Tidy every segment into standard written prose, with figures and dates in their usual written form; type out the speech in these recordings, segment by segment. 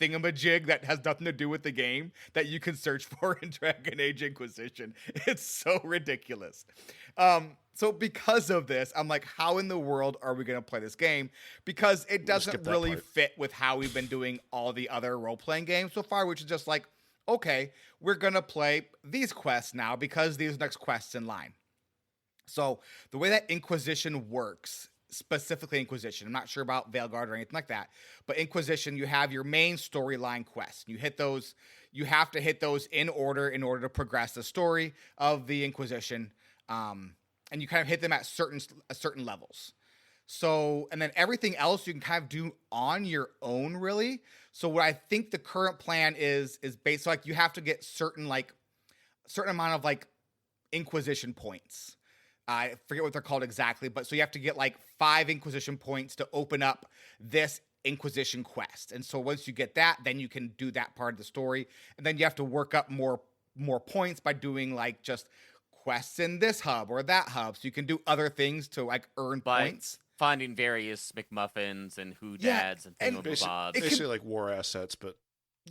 thingamajig that has nothing to do with the game that you can search for in Dragon Age Inquisition. It's so ridiculous. So because of this, I'm like, how in the world are we going to play this game? Because it doesn't really fit with how we've been doing all the other role-playing games so far, which is just like, okay, we're going to play these quests now because these next quests in line. So the way that Inquisition works, specifically Inquisition, I'm not sure about Veilguard or anything like that, but Inquisition, you have your main storyline quests. You hit those, you have to hit those in order to progress the story of the Inquisition. And you kind of hit them at certain levels. So, and then everything else you can kind of do on your own, really. So what I think the current plan is based, like you have to get certain amount of like Inquisition points. I forget what they're called exactly, but so you have to get like 5 Inquisition points to open up this Inquisition quest. And so once you get that, then you can do that part of the story. And then you have to work up more points by doing like just quests in this hub or that hub. So you can do other things to like earn points. Finding various McMuffins and hoodads and thingamabobs. Basically like war assets, but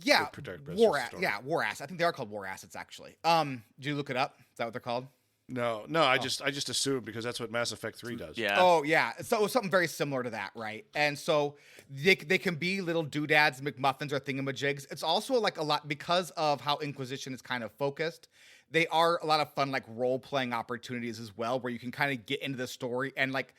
yeah, war assets. I think they are called war assets actually. Did you look it up? Is that what they're called? No, I just assumed because that's what Mass Effect 3 does. Yeah. Oh, yeah. So it was something very similar to that, right? And so they can be little doodads, McMuffins, or thingamajigs. It's also like a lot because of how Inquisition is kind of focused. They are a lot of fun, like role-playing opportunities as well, where you can kind of get into the story and like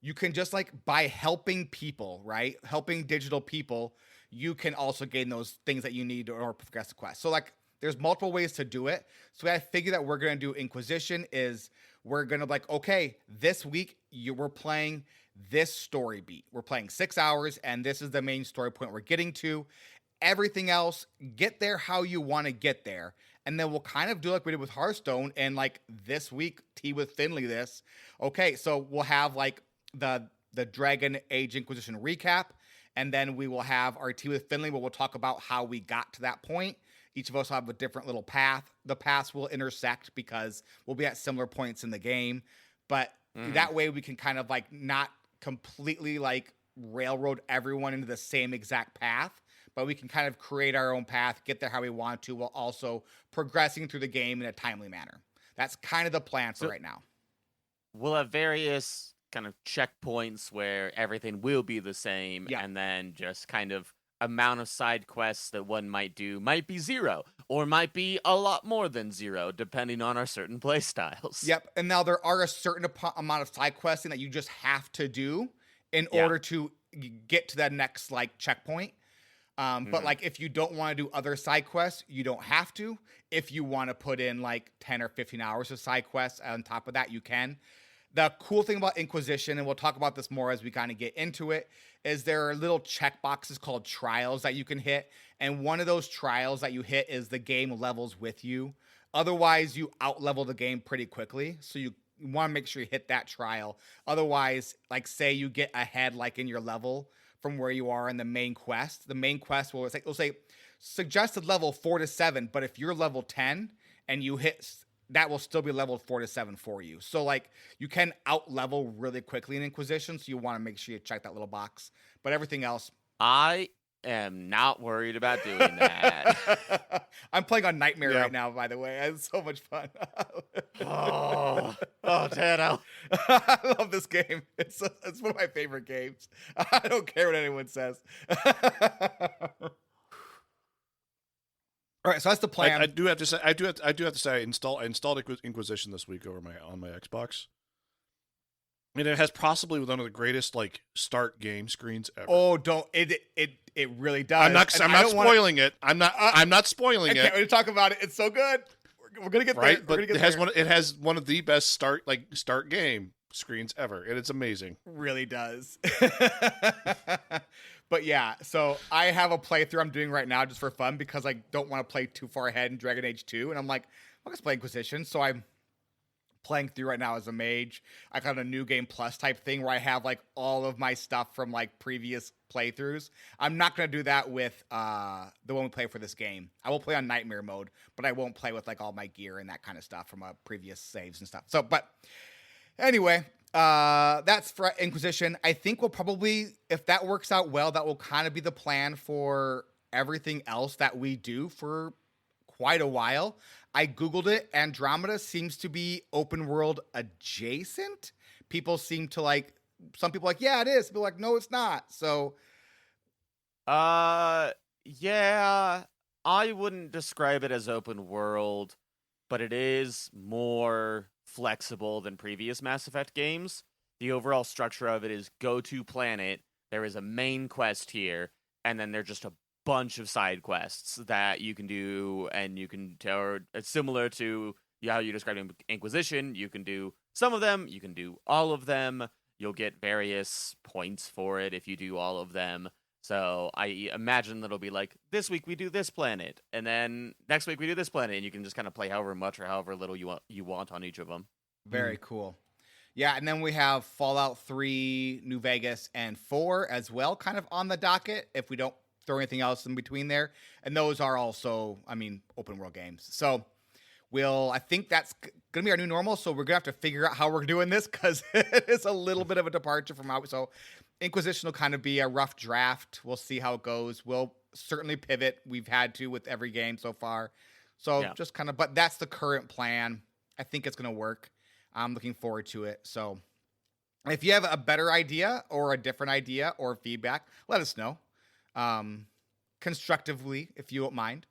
you can just like by helping people, right? Helping digital people, you can also gain those things that you need or progress the quest. So like there's multiple ways to do it. So I figure that we're going to do Inquisition is we're going to like, okay, this week we're playing this story beat. We're playing 6 hours and this is the main story point we're getting to. Everything else, get there how you want to get there. And then we'll kind of do like we did with Hearthstone and like this week, Tea with Finley this. Okay, so we'll have like the Dragon Age Inquisition recap. And then we will have our Tea with Finley where we'll talk about how we got to that point. Each of us will have a different little path. The paths will intersect because we'll be at similar points in the game. But that way we can kind of like not completely like railroad everyone into the same exact path, but we can kind of create our own path, get there how we want to, while also progressing through the game in a timely manner. That's kind of the plan for right now. We'll have various kind of checkpoints where everything will be the same, and then just kind of amount of side quests that one might do might be 0 or might be a lot more than 0 depending on our certain play styles. Yep. And now there are a certain amount of side questing that you just have to do in order to get to that next like checkpoint. But like if you don't want to do other side quests, you don't have to. If you want to put in like 10 or 15 hours of side quests on top of that, you can. The cool thing about Inquisition, and we'll talk about this more as we kind of get into it, is there are little check boxes called trials that you can hit. And one of those trials that you hit is the game levels with you. Otherwise, you out-level the game pretty quickly. So you want to make sure you hit that trial. Otherwise, like say you get ahead like in your level from where you are in the main quest. The main quest will say suggested level 4 to 7, but if you're level 10 and you hit... that will still be leveled 4 to 7 for you. So like you can out level really quickly in Inquisition. So you want to make sure you check that little box, but everything else. I am not worried about doing that. I'm playing on Nightmare right now, by the way. It's so much fun. oh, Tano. I love this game. It's one of my favorite games. I don't care what anyone says. All right, so that's the plan. I do have to say, I installed Inquisition this week on my Xbox, and it has possibly one of the greatest like start game screens ever. Oh, don't it really does. I'm not spoiling it. I'm not spoiling it. I can't wait to talk about it. It's so good. We're gonna get right, there. But it has one of the best start game screens ever, and it's amazing. Really does. But yeah, so I have a playthrough I'm doing right now just for fun because I don't want to play too far ahead in Dragon Age 2. And I'm like, I'll just play Inquisition. So I'm playing through right now as a mage. I got a New Game Plus type thing where I have like all of my stuff from like previous playthroughs. I'm not going to do that with the one we play for this game. I will play on Nightmare mode, but I won't play with like all my gear and that kind of stuff from previous saves and stuff. So, but anyway... that's for Inquisition. I think we'll probably, if that works out well, that will kind of be the plan for everything else that we do for quite a while. I Googled it. Andromeda seems to be open world adjacent. People seem to like, some people like, yeah, it is. People like, no, it's not. So, yeah, I wouldn't describe it as open world, but it is more flexible than previous Mass Effect games. The overall structure of it is go to planet. There is a main quest here, and then there's just a bunch of side quests that you can do, and you can tell. It's similar to how you described Inquisition. You can do some of them. You can do all of them. You'll get various points for it if you do all of them. So I imagine that it'll be like, this week we do this planet, and then next week we do this planet, and you can just kind of play however much or however little you want on each of them. Very cool. Yeah, and then we have Fallout 3, New Vegas, and 4 as well, kind of on the docket, if we don't throw anything else in between there. And those are also, open world games. So I think that's going to be our new normal, so we're going to have to figure out how we're doing this, because it is a little bit of a departure from how, so Inquisition will kind of be a rough draft. We'll see how it goes. We'll certainly pivot. We've had to with every game so far. So just kind of, but that's the current plan. I think it's going to work. I'm looking forward to it. So if you have a better idea or a different idea or feedback, let us know. Constructively, if you don't mind.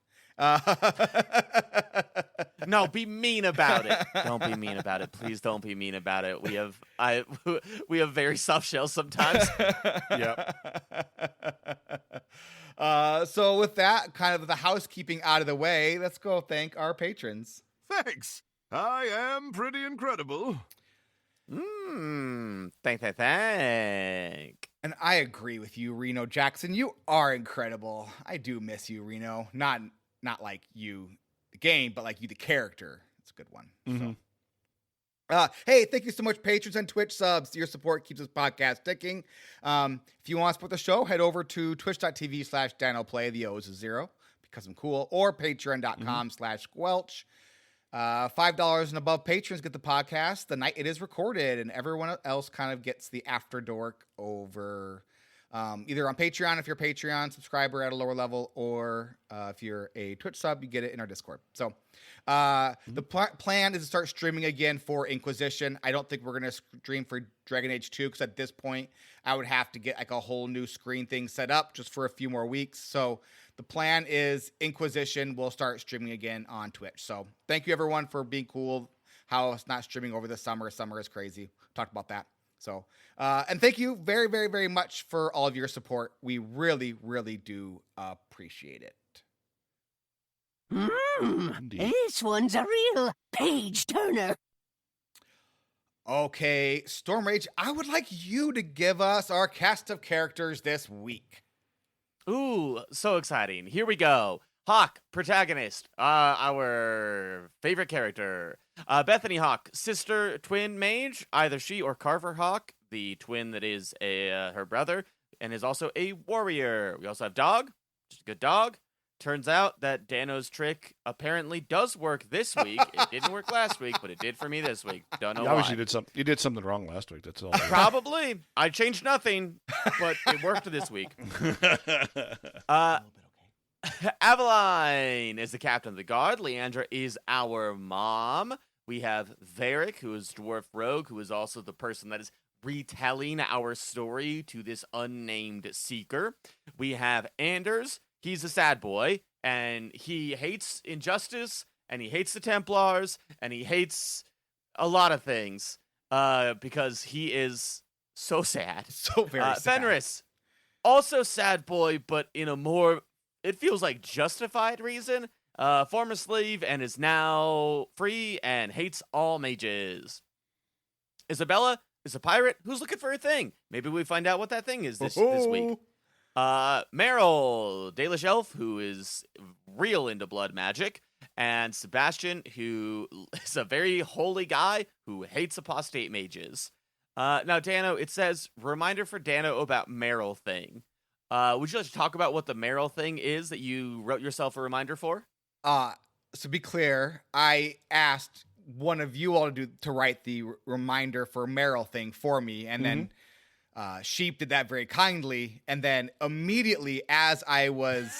No, be mean about it. Don't be mean about it. Please don't be mean about it. We have very soft shells sometimes. Yep. So with that, kind of the housekeeping out of the way, let's go thank our patrons. Thanks. I am pretty incredible. Thank. And I agree with you, Reno Jackson. You are incredible. I do miss you, Reno. Not like you, the game, but like you, the character. It's a good one. Mm-hmm. So. Hey, thank you so much, patrons and Twitch subs. Your support keeps this podcast ticking. If you want to support the show, head over to twitch.tv/DanoPlay. The O is a 0 because I'm cool. Or patreon.com/Squelch. $5 and above patrons get the podcast the night it is recorded, and everyone else kind of gets the after dork over either on Patreon if you're a Patreon subscriber at a lower level, or if you're a Twitch sub, you get it in our Discord. So the plan is to start streaming again for Inquisition. I don't think we're going to stream for Dragon Age 2 because at this point I would have to get like a whole new screen thing set up just for a few more weeks. So the plan is Inquisition will start streaming again on Twitch. So thank you everyone for being cool. How it's not streaming over the summer. Summer is crazy. Talked about that. So, and thank you very, very, very much for all of your support. We really, really do appreciate it. This one's a real page turner. Okay, Storm Rage, I would like you to give us our cast of characters this week. Ooh, so exciting. Here we go. Hawk, protagonist, our favorite character. Bethany Hawk, sister, twin mage, either she or Carver Hawk, the twin that is her brother, and is also a warrior. We also have Dog, just a good dog. Turns out that Dano's trick apparently does work this week. It didn't work last week, but it did for me this week. Don't know why. Obviously, you did something wrong last week. That's all. Probably. I changed nothing, but it worked this week. Aveline is the captain of the guard. Leandra is our mom. We have Varric, who is Dwarf Rogue, who is also the person that is retelling our story to this unnamed seeker. We have Anders. He's a sad boy, and he hates injustice, and he hates the Templars, and he hates a lot of things because he is so sad. So very sad. Fenris, also sad boy, but in a more, it feels like justified reason. Former slave and is now free and hates all mages. Isabella is a pirate who's looking for a thing. Maybe we find out what that thing is this week. Meryl, Dalish Elf, who is real into blood magic, and Sebastian, who is a very holy guy who hates apostate mages. Now, Dano, it says, reminder for Dano about Meryl thing. Would you like to talk about what the Meryl thing is that you wrote yourself a reminder for? So be clear, I asked one of you all to write the reminder for Meryl thing for me, and then Sheep did that very kindly, and then immediately as I was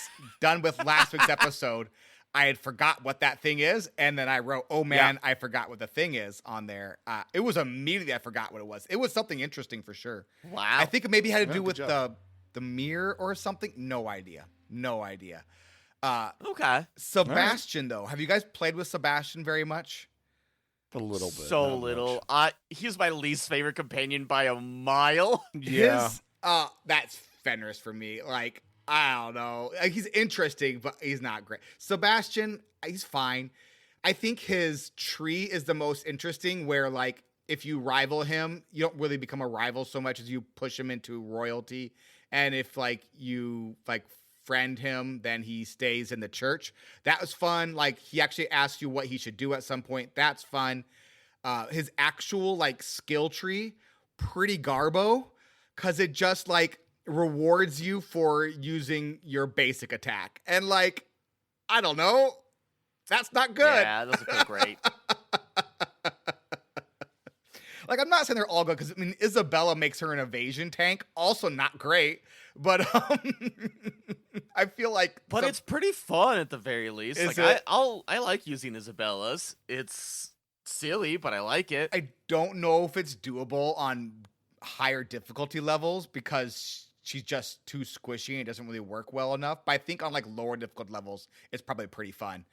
done with last week's episode, I had forgot what that thing is, and then I wrote, "Oh man, I forgot what the thing is" on there. It was immediately I forgot what it was. It was something interesting for sure. Wow. I think it maybe had to do with the mirror or something. No idea. Okay. Sebastian, though, have you guys played with Sebastian very much? A little bit. So little. He's my least favorite companion by a mile. Yeah. That's Fenris for me. Like, I don't know. Like, he's interesting, but he's not great. Sebastian, he's fine. I think his tree is the most interesting, where, like, if you rival him, you don't really become a rival so much as you push him into royalty. And if, like, you, like, friend him, then he stays in the church. That was fun. Like, he actually asks you what he should do at some point. That's fun. His actual, like, skill tree, pretty garbo, because it just, like, rewards you for using your basic attack. And, like, I don't know. That's not good. Yeah, those are great. Like, I'm not saying they're all good, because, I mean, Isabella makes her an evasion tank. Also not great. But I feel like... But it's pretty fun at the very least. Like, I like using Isabella's. It's silly, but I like it. I don't know if it's doable on higher difficulty levels, because she's just too squishy and it doesn't really work well enough. But I think on, like, lower difficult levels, it's probably pretty fun.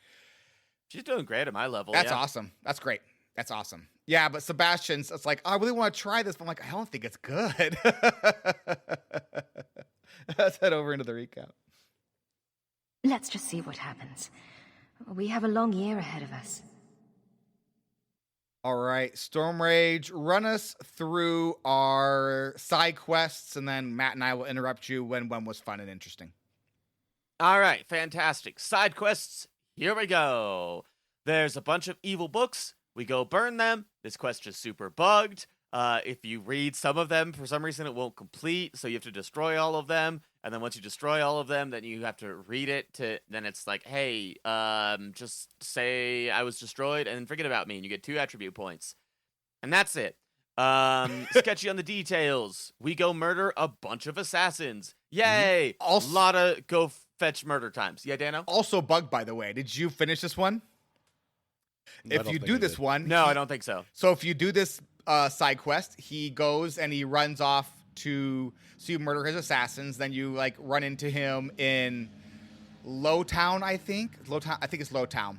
She's doing great at my level. That's awesome. That's great. That's awesome. Yeah, but Sebastian's, it's like, I really want to try this, but I'm like, I don't think it's good. Let's head over into the recap. Let's just see what happens. We have a long year ahead of us. All right, Storm Rage, run us through our side quests, and then Matt and I will interrupt you when one was fun and interesting. All right, fantastic. Side quests, here we go. There's a bunch of evil books. We go burn them. This quest is super bugged. If you read some of them, for some reason it won't complete, so you have to destroy all of them. And then once you destroy all of them, then you have to read it then it's like, hey, just say I was destroyed and forget about me, and you get 2 attribute points. And that's it. Sketchy on the details. We go murder a bunch of assassins. Yay! A lot of go fetch murder times. Yeah, Dano? Also bugged, by the way. Did you finish this one? If you do this one... No, I don't think so. So if you do this side quest, he goes and he runs off to... So you murder his assassins, then you, like, run into him in Lowtown, I think. I think it's Lowtown.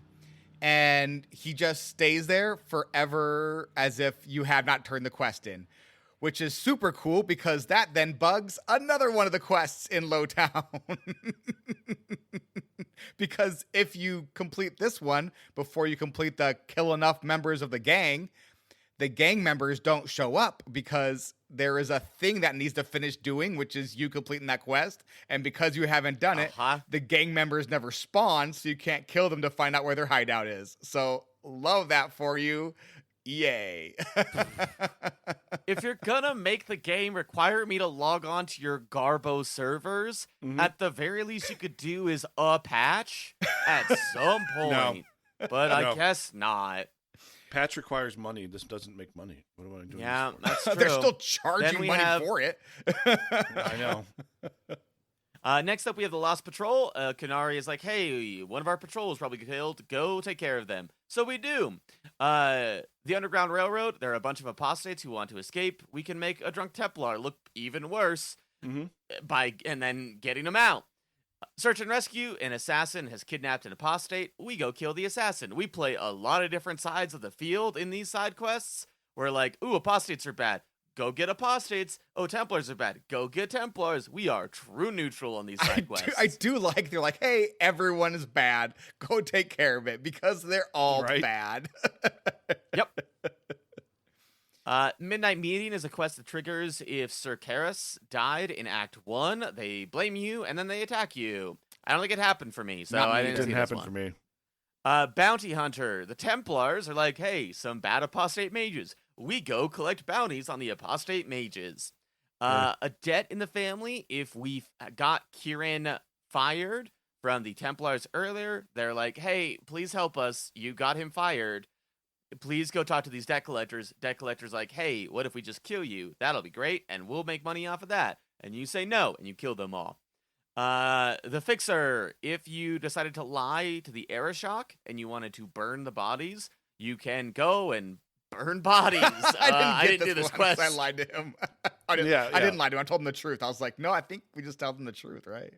And he just stays there forever as if you have not turned the quest in, which is super cool, because that then bugs another one of the quests in Lowtown. Because if you complete this one before you complete the kill enough members of the gang members don't show up, because there is a thing that needs to finish doing, which is you completing that quest. And because you haven't done it, the gang members never spawn, so you can't kill them to find out where their hideout is. So love that for you. Yay. If you're gonna make the game require me to log on to your Garbo servers, at the very least you could do is a patch at some point. No. But I guess not. Patch requires money. This doesn't make money. What am I doing? Yeah, this for? that's true. They're still charging money for it. I know. Next up, we have the Lost Patrol. Kanari is like, hey, one of our patrols probably killed. Go take care of them. So we do. The Underground Railroad, there are a bunch of apostates who want to escape. We can make a drunk Templar look even worse by then getting them out. Search and rescue, an assassin has kidnapped an apostate. We go kill the assassin. We play a lot of different sides of the field in these side quests. We're like, ooh, apostates are bad. Go get apostates. Oh, Templars are bad. Go get Templars. We are true neutral on these side quests. I do like, they're like, hey, everyone is bad. Go take care of it, because they're all bad. Yep. Midnight Meeting is a quest that triggers if Sir Karis died in Act 1. They blame you, and then they attack you. I don't think it happened for me, so I didn't see this happen one. for me. Bounty Hunter. The Templars are like, hey, some bad apostate mages. We go collect bounties on the apostate mages. A debt in the family. If we got Kieran fired from the Templars earlier, they're like, hey, please help us. You got him fired. please go talk to these debt collectors. Debt collectors like, hey, what if we just kill you? That'll be great, and we'll make money off of that. And you say no, and you kill them all. The Fixer, if you decided to lie to the Aeroshock and you wanted to burn the bodies, you can go and burn bodies. I didn't do this quest. I lied to him. I didn't lie to him. I told him the truth. I was like, no, I think we just tell them the truth, right?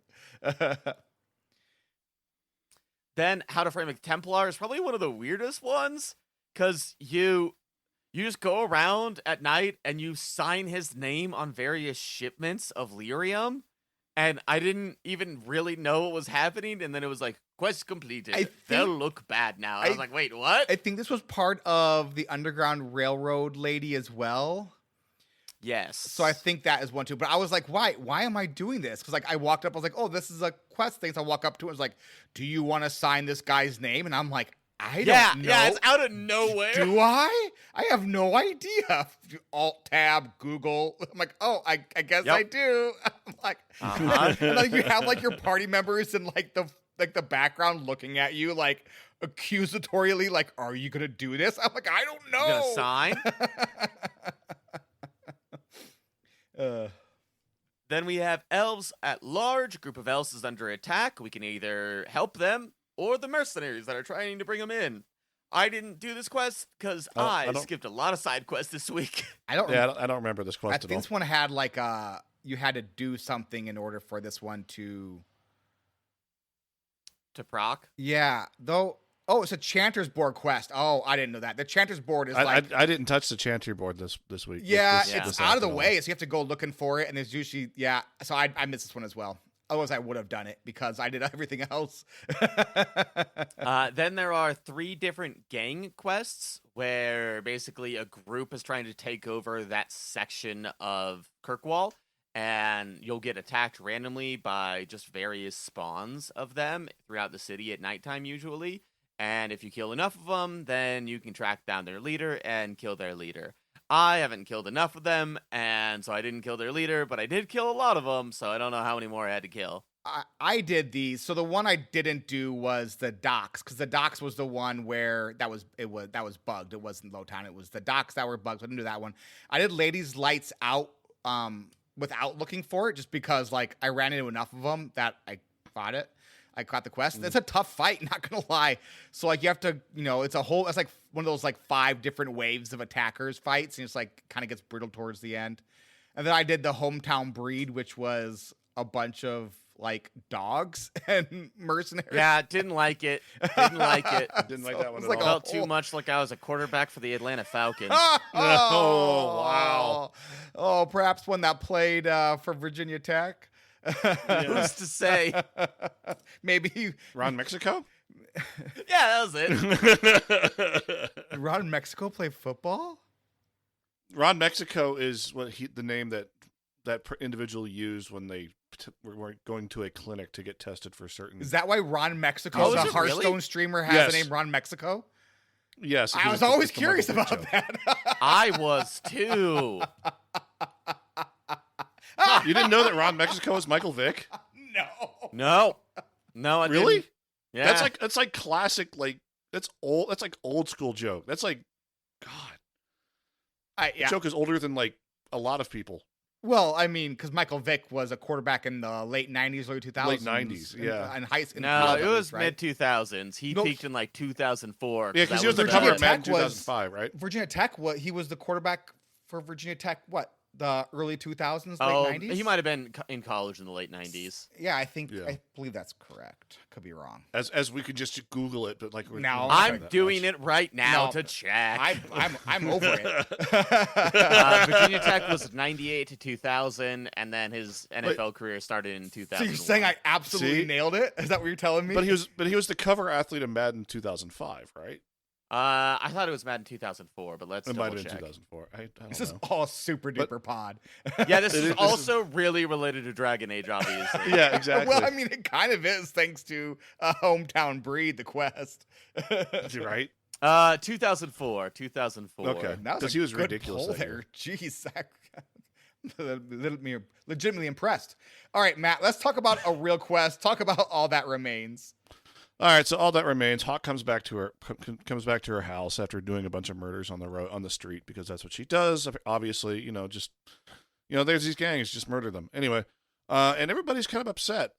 Then How to Frame a Templar is probably one of the weirdest ones, because you just go around at night and you sign his name on various shipments of lyrium, and I didn't even really know what was happening, and then it was like, quest completed. They'll look bad now. I was like, wait, what? I think this was part of the Underground Railroad lady as well. Yes. So I think that is one too. But I was like, why? Why am I doing this? Because like I walked up, I was like, oh, this is a quest thing. So I walk up to it, I was like, do you want to sign this guy's name? And I'm like, I don't know. Yeah, it's out of nowhere. Do I? I have no idea. Alt tab Google. I'm like, oh, I guess I do. I'm like, and like you have like your party members in like the background looking at you like accusatorially, like, are you gonna do this? I'm like, I don't know. You gonna sign? Then we have elves at large. A group of elves is under attack. We can either help them or the mercenaries that are trying to bring them in. I didn't do this quest because I skipped a lot of side quests this week. I don't remember this quest I at all. think this one had like you had to do something in order for this one to proc. Yeah, though. Oh, it's a Chanter's Board quest. Oh, I didn't know that. The Chanter's Board is I didn't touch the Chanter board this week. Yeah, this it's out of the way, so you have to go looking for it, and it's usually So I missed this one as well. Otherwise, I would have done it because I did everything else. Then there are 3 different gang quests where basically a group is trying to take over that section of Kirkwall, and you'll get attacked randomly by just various spawns of them throughout the city at nighttime usually. And if you kill enough of them, then you can track down their leader and kill their leader. I haven't killed enough of them, and so I didn't kill their leader, but I did kill a lot of them, so I don't know how many more I had to kill. I did these. So the one I didn't do was the docks, because the docks was the one where that was bugged. It wasn't Lowtown. It was the docks that were bugged. So I didn't do that one. I did Ladies Lights Out without looking for it, just because like I ran into enough of them that I fought it. I caught the quest. It's a tough fight, not gonna lie. So like you have to, it's like one of those like 5 different waves of attackers fights, and it's like kind of gets brutal towards the end. And then I did the Hometown Breed, which was a bunch of like dogs and mercenaries. Yeah, didn't like it. Didn't like it. Didn't like that one at all. all. Felt too much like I was a quarterback for the Atlanta Falcons. Oh, wow. Oh, perhaps one that played for Virginia Tech. Who's to say? Maybe Ron Mexico? Yeah, that was it. Ron Mexico play football? Ron Mexico is the name that individual used when they were going to a clinic to get tested for certain. Is that why Ron Mexico, the Hearthstone streamer, has the name Ron Mexico? Yes. I was always curious about that. I was too. You didn't know that Ron Mexico is Michael Vick? No, I really? didn't. Yeah, that's like classic. Like that's old. That's like old school joke. That's like, God. The joke is older than like a lot of people. Well, I mean, because Michael Vick was a quarterback in the late 90s, early 2000s. Late 90s, yeah. And high school. No, it was mid-2000s. He peaked in like 2004. Yeah, because he was the cover of Madden 2005, right? Virginia Tech, he was the quarterback for Virginia Tech, the early 2000s, late 90s? He might have been in college in the late 90s. Yeah, I believe that's correct. Could be wrong. As we could just Google it, but like I'm doing it right now to check. I'm over it. Virginia Tech was 98 to 2000, and then his NFL career started in 2000. So you're saying I absolutely nailed it? Is that what you're telling me? But he was the cover athlete of Madden 2005, right? I thought it was Madden 2004, but let's double check. It might have been 2004. I don't this know. Is all super duper pod. Yeah, this is also really related to Dragon Age, obviously. Yeah, exactly. Well, I mean, it kind of is thanks to Hometown Breed, the quest. Right? 2004. Okay, because he was ridiculous there. Jeez, legitimately impressed. All right, Matt, let's talk about a real quest. Talk about All That Remains. All right, so all that remains. Hawk comes back to her house after doing a bunch of murders on the street because that's what she does. Obviously, there's these gangs, just murder them anyway. And everybody's kind of upset.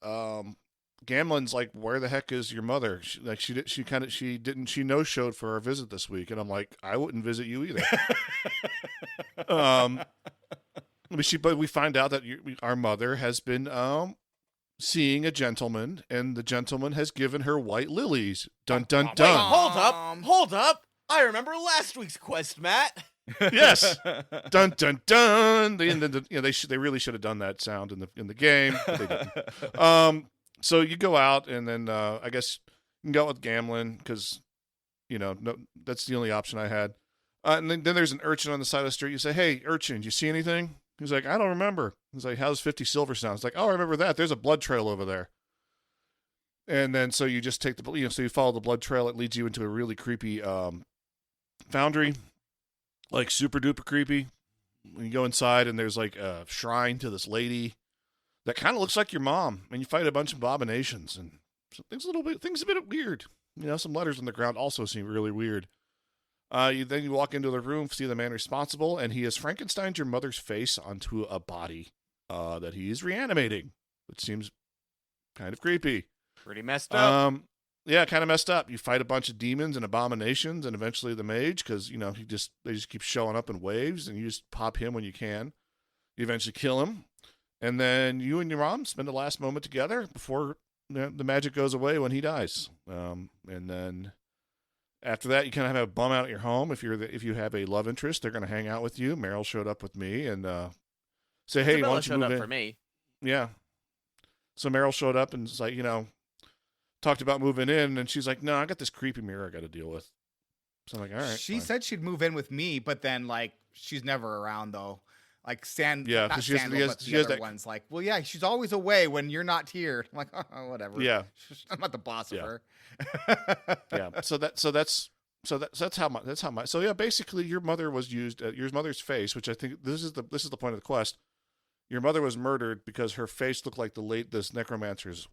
Gamlen's like, "Where the heck is your mother?" She no-showed for our visit this week, and I'm like, "I wouldn't visit you either." But we find out that our mother has been seeing a gentleman, and the gentleman has given her white lilies. Dun dun dun. Wait, hold up! I remember last week's quest, Matt. Yes. Dun dun dun. They really should have done that sound in the game, but they didn't. So you go out, and then I guess you can go out with Gamlen because no, that's the only option I had. And then there's an urchin on the side of the street. You say, "Hey, urchin, do you see anything?" He's like, "I don't remember." He's like, "How's 50 silver sound?" It's like, "Oh, I remember that. There's a blood trail over there." And then so you just take so you follow the blood trail. It leads you into a really creepy foundry, like super duper creepy. When you go inside, and there's like a shrine to this lady that kind of looks like your mom, and you fight a bunch of abominations, and things a bit weird. Some letters on the ground also seem really weird. You walk into the room, see the man responsible, and he has Frankensteined your mother's face onto a body that he is reanimating, which seems kind of creepy. Pretty messed up. Yeah, kind of messed up. You fight a bunch of demons and abominations, and eventually the mage, because they just keep showing up in waves, and you just pop him when you can. You eventually kill him, and then you and your mom spend the last moment together before the magic goes away when he dies. And then after that, you kind of have a bum out at your home. If you have a love interest, they're going to hang out with you. Meryl showed up with me and say, "Hey, why don't you move in?" For me. Yeah. So Meryl showed up and was like, talked about moving in, and she's like, "No, I got this creepy mirror I got to deal with." So I'm like, "All right." She said she'd move in with me, but then like she's never around though. Like yeah, not she Sandal, has, but she the has other that one's like, well, yeah, she's always away when you're not here. I'm like, oh, whatever. Yeah, I'm not the boss of her. Yeah. That's how my. So yeah, basically, your mother was used. Your mother's face, which I think this is the point of the quest. Your mother was murdered because her face looked like this necromancer's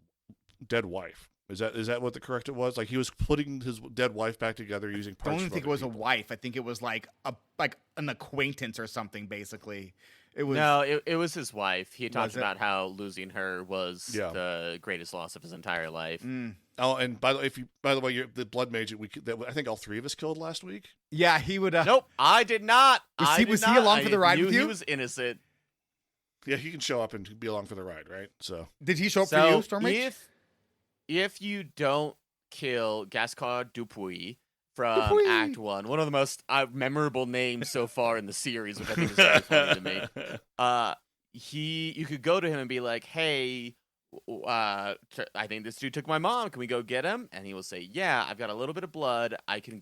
dead wife. Is that what the correct it was? Like he was putting his dead wife back together using parts. I don't think it was a wife. I think it was like an acquaintance or something. Basically, it was his wife. He talked about how losing her was the greatest loss of his entire life. Mm. Oh, and by the way, the blood mage that I think all three of us killed last week. Yeah, he would. Nope, I did not. Was he along for the ride with you? He was innocent. Yeah, he can show up and be along for the ride, right? So did he show up for you, Stormreach? If you don't kill Gascar Dupuis from Act 1, one of the most memorable names so far in the series, which I think is very funny to me, you could go to him and be like, "Hey, I think this dude took my mom. Can we go get him?" And he will say, "Yeah, I've got a little bit of blood. I can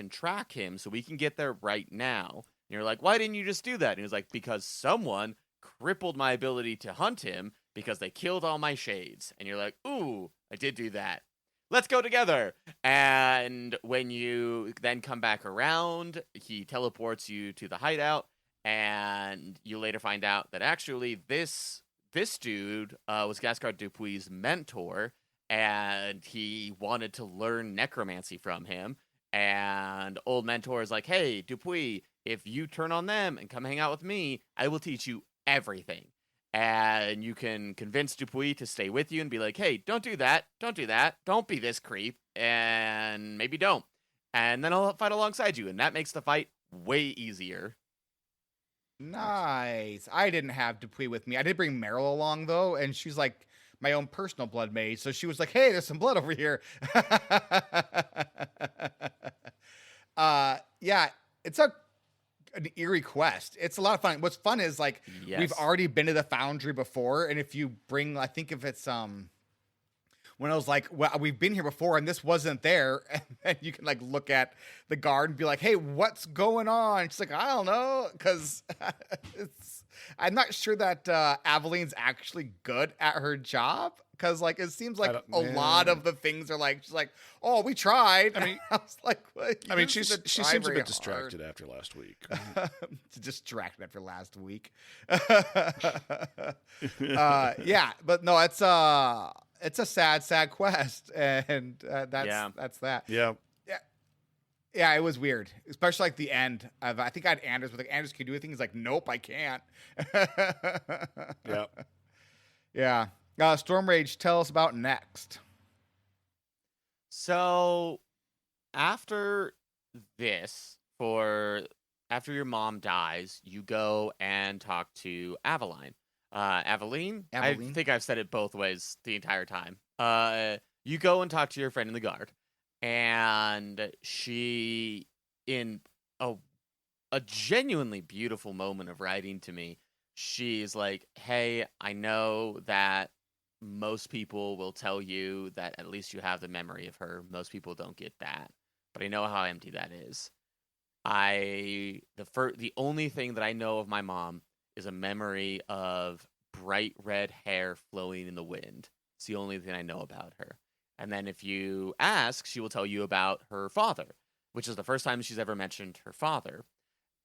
track him, so we can get there right now." And you're like, "Why didn't you just do that?" And he was like, "Because someone crippled my ability to hunt him because they killed all my shades." And you're like, "Ooh, I did do that. Let's go together." And when you then come back around, he teleports you to the hideout, and you later find out that actually this dude was Gascar Dupuis' mentor, and he wanted to learn necromancy from him. And old mentor is like, "Hey, Dupuis, if you turn on them and come hang out with me, I will teach you everything." And you can convince Dupuis to stay with you and be like, "Hey, don't do that. Don't do that. Don't be this creep." And maybe don't. And then I'll fight alongside you. And that makes the fight way easier. Nice. I didn't have Dupuis with me. I did bring Meryl along, though. And she's like my own personal blood mage. So she was like, "Hey, there's some blood over here." Yeah, it's an eerie quest. It's a lot of fun. What's fun is like we've already been to the foundry before, and if you bring, I think if it's when I was like, well, we've been here before and this wasn't there, and then you can like look at the guard and be like, "Hey, what's going on?" She's like, "I don't know," because I'm not sure that Aveline's actually good at her job. Because like it seems like a lot of the things are like she's like, "Oh, we tried." I mean, I was like, "What?" I mean, she seems a bit distracted after last week. Distracted after last week. Yeah, but no, it's a sad quest, and that's that. Yeah. Yeah, it was weird, especially like the end of. I think I had Anders, but like Anders, can you do anything? He's like, nope, I can't. Yeah. Yeah. Storm Rage, tell us about next. So after this, after your mom dies, you go and talk to Aveline. Aveline? I Aveline? think I've said it both ways the entire time. You go and talk to your friend in the guard, and she, in a genuinely beautiful moment of writing to me, she's like, "Hey, I know that most people will tell you that at least you have the memory of her. Most people don't get that, but I know how empty that is. The only thing that I know of my mom is a memory of bright red hair flowing in the wind. It's the only thing I know about her. And then if you ask, she will tell you about her father, which is the first time she's ever mentioned her father.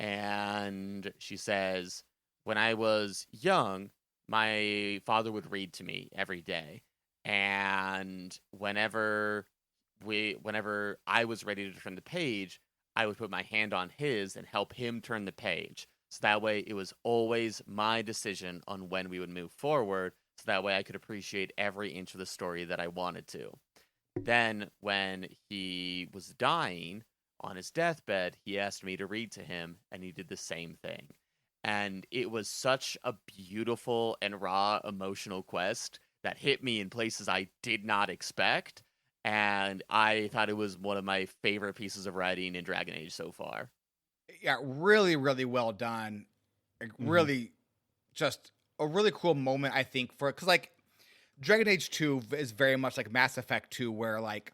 And she says, when I was young, my father would read to me every day. And whenever I was ready to turn the page, I would put my hand on his and help him turn the page. So that way it was always my decision on when we would move forward. So that way I could appreciate every inch of the story that I wanted to. Then when he was dying on his deathbed, he asked me to read to him, and he did the same thing. And it was such a beautiful and raw emotional quest that hit me in places I did not expect. And I thought it was one of my favorite pieces of writing in Dragon Age so far. Yeah, really, really well done. Like, really, just a really cool moment, I think, because like Dragon Age 2 is very much like Mass Effect 2, where like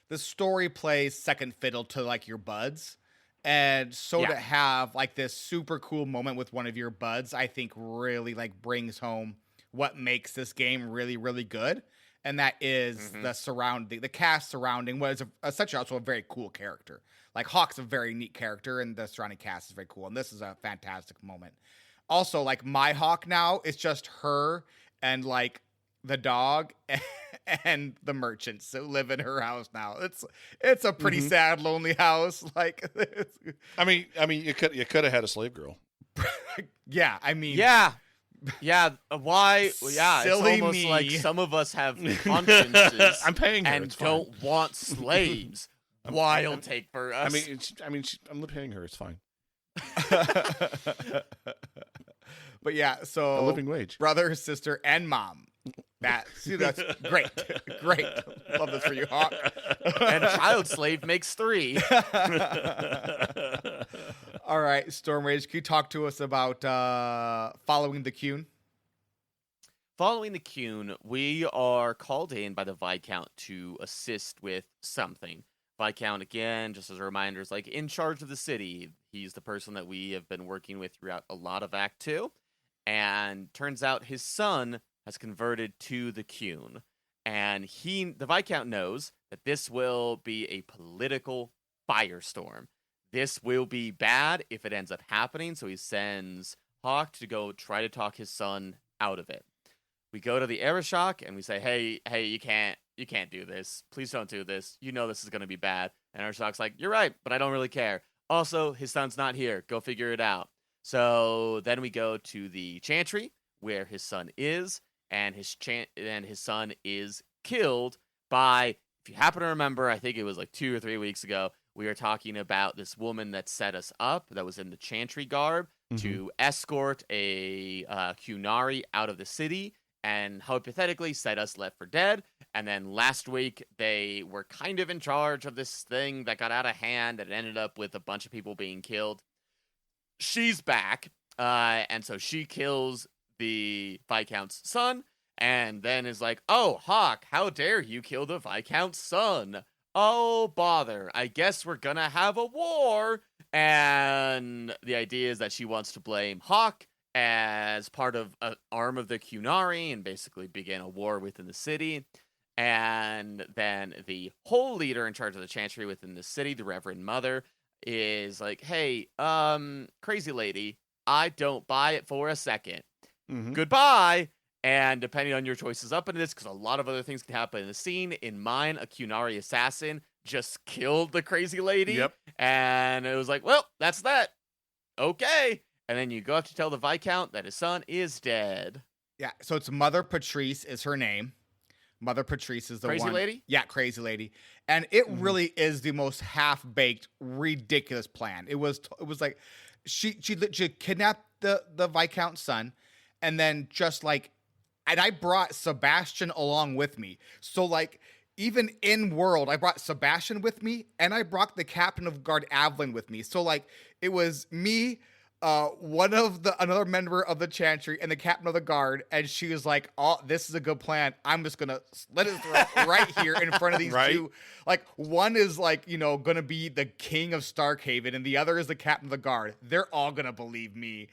the story plays second fiddle to like your buds. And so to have like this super cool moment with one of your buds, I think really like brings home what makes this game really, really good. And that is the cast surrounding what is essentially also a very cool character. Like Hawk's a very neat character, and the surrounding cast is very cool. And this is a fantastic moment. Also, like my Hawk now is just her and like the dog and the merchants that live in her house now. It's a pretty sad, lonely house. Like, I mean, you could have had a slave girl. Yeah, I mean, yeah. Why? Yeah, Silly it's almost me. like some of us have consciences. I'm paying her. And It's fine. don't want slaves. Wild take for us. I'm paying her. It's fine. But yeah, so A living wage. brother, sister, and mom. That's great. Great. Love this for you, Hawk. And child slave makes 3. All right, Storm Rage, can you talk to us about following the Cune? Following the Cune, we are called in by the Viscount to assist with something. Viscount, again, just as a reminder, is like in charge of the city. He's the person that we have been working with throughout a lot of Act 2. And turns out his son has converted to the Cune. And the Viscount knows that this will be a political firestorm. This will be bad if it ends up happening, so he sends Hawk to go try to talk his son out of it. We go to the Arishok and we say, hey, you can't do this. Please don't do this. You know this is going to be bad. And Arishok's like, you're right, but I don't really care. Also, his son's not here. Go figure it out. So then we go to the Chantry where his son is, and his son is killed by, if you happen to remember, I think it was like 2 or 3 weeks ago, we were talking about this woman that set us up, that was in the Chantry garb, to escort a Qunari out of the city and hypothetically set us left for dead. And then last week, they were kind of in charge of this thing that got out of hand and ended up with a bunch of people being killed. She's back, and so she kills the Viscount's son, and then is like, oh, Hawk, how dare you kill the Viscount's son? Oh, bother. I guess we're gonna have a war. And the idea is that she wants to blame Hawk as part of an arm of the Qunari and basically begin a war within the city. And then the whole leader in charge of the Chantry within the city, the Reverend Mother, is like, hey, crazy lady, I don't buy it for a second. Goodbye. And depending on your choices up in this, because a lot of other things can happen in the scene. In mine, a Qunari assassin just killed the crazy lady. Yep. And it was like, well, that's that. Okay. And then you go up to tell the Viscount that his son is dead. Yeah, so it's Mother Patrice is her name. Mother Patrice is the Crazy one. lady? Yeah, crazy lady. And it really is the most half-baked, ridiculous plan. It was like she kidnapped the Viscount's son, and then just like, and I brought Sebastian along with me. So like, even in world, I brought Sebastian with me, and I brought the captain of guard Avalyn with me. So like, it was me, another member of the Chantry, and the captain of the guard, and she was like, "Oh, this is a good plan. I'm just gonna let it right here in front of these Right. two. Like, one is like, gonna be the king of Starkhaven, and the other is the captain of the guard. They're all gonna believe me."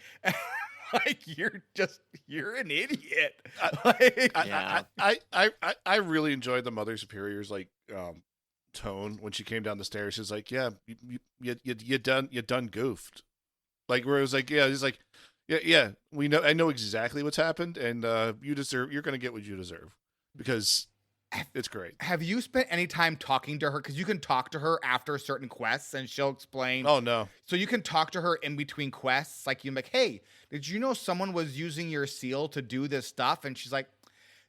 Like, you're an idiot. Like, Yeah. I really enjoyed the Mother Superior's like tone when she came down the stairs. She's like, "Yeah, you done goofed." Like, where it was like, yeah, he's like, yeah, I know exactly what's happened, and you're gonna get what you deserve because it's great. have you spent any time talking to her? Because you can talk to her after certain quests, and she'll explain. Oh no, So you can talk to her in between quests. Like, you're like, "Hey, did you know someone was using your seal to do this stuff?" And she's like,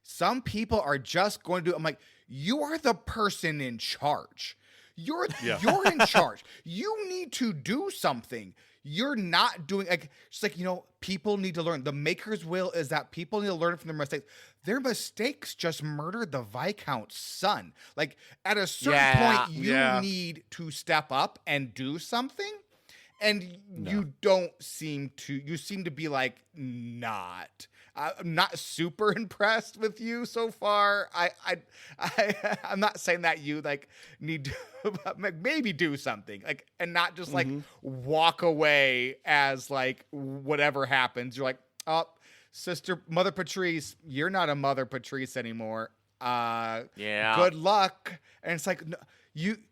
"Some people are just going to do it." I'm like, "You are the person in charge. You're in charge. You need to do something. You're not doing." Like, she's like, people need to learn. The Maker's will is that people need to learn from their mistakes. Their mistakes just murdered the Viscount's son. Like, at a certain point, you need to step up and do something. And you seem to be like, not. I'm not super impressed with you so far. I'm not saying that you like need to maybe do something like, and not just like walk away as like whatever happens. You're like, "Oh, sister, Mother Patrice, you're not a Mother Patrice anymore. Yeah. Good luck." And it's like,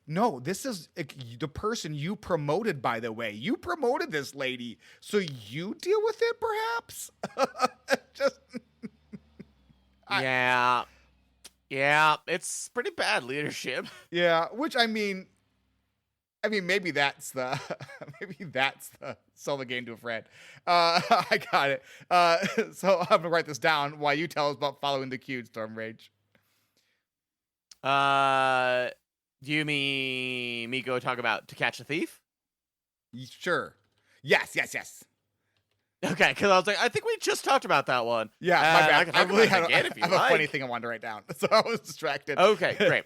no, this is the person you promoted, by the way. You promoted this lady, so you deal with it, perhaps? Just... Yeah, it's pretty bad leadership. Yeah, which I mean, maybe that's the sell the game to a friend. I got it. So I'm gonna write this down while you tell us about following the cue, Storm Rage. Do you mean me go talk about To Catch a Thief? Sure. Yes. Okay, because I was like, I think we just talked about that one. Yeah, my bad. I really have again if you a like. funny thing I wanted to write down, so I was distracted. Okay, great.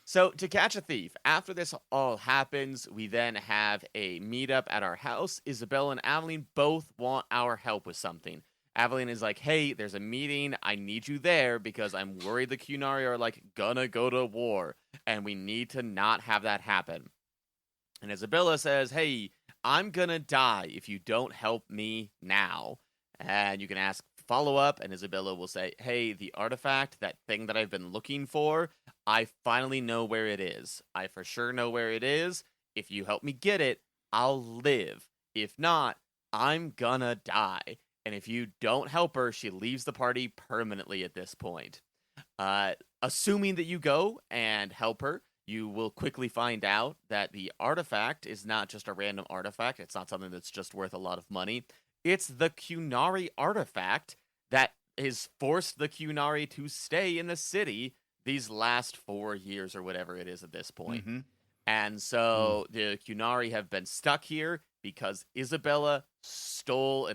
So, To Catch a Thief, after this all happens, we then have a meetup at our house. Isabella and Aveline both want our help with something. Aveline is like, "Hey, there's a meeting. I need you there because I'm worried the Qunari are like gonna go to war, and we need to not have that happen." And Isabella says, "Hey, I'm gonna die if you don't help me now." And you can ask follow up, and Isabella will say, "Hey, the artifact, that thing that I've been looking for, I finally know where it is. I for sure know where it is. If you help me get it, I'll live. If not, I'm gonna die." And if you don't help her, she leaves the party permanently at this point. Assuming that you go and help her, you will quickly find out that the artifact is not just a random artifact. It's not something that's just worth a lot of money. It's the Qunari artifact that has forced the Qunari to stay in the city these last 4 years or whatever it is at this point. And so the Qunari have been stuck here because Isabella stole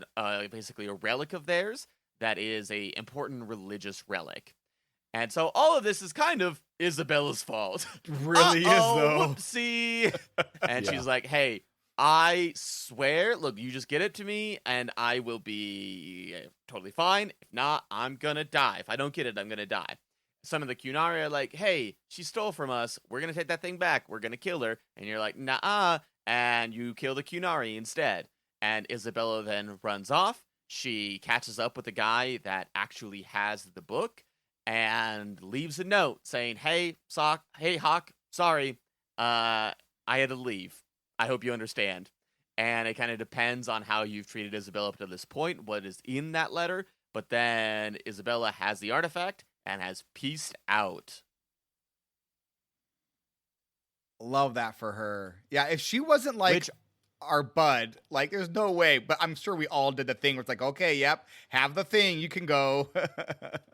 basically a relic of theirs that is a important religious relic. And so all of this is kind of Isabella's fault. Really is, though. Whoopsie. And she's like, "Hey, I swear, look, you just get it to me and I will be totally fine. If not, I'm gonna die. If I don't get it, I'm gonna die." Some of the Qunari are like, "Hey, she stole from us. We're gonna take that thing back. We're gonna kill her." And you're like, "Nah," and you kill the Qunari instead. And Isabella then runs off. She catches up with the guy that actually has the book and leaves a note saying, "Hey, Hawk, sorry, I had to leave. I hope you understand." And it kind of depends on how you've treated Isabella up to this point, what is in that letter. But then Isabella has the artifact and has pieced out. Love that for her. Yeah, if she wasn't like Which- our bud, like there's no way. But I'm sure we all did the thing where it's like, okay, yep, have the thing, you can go.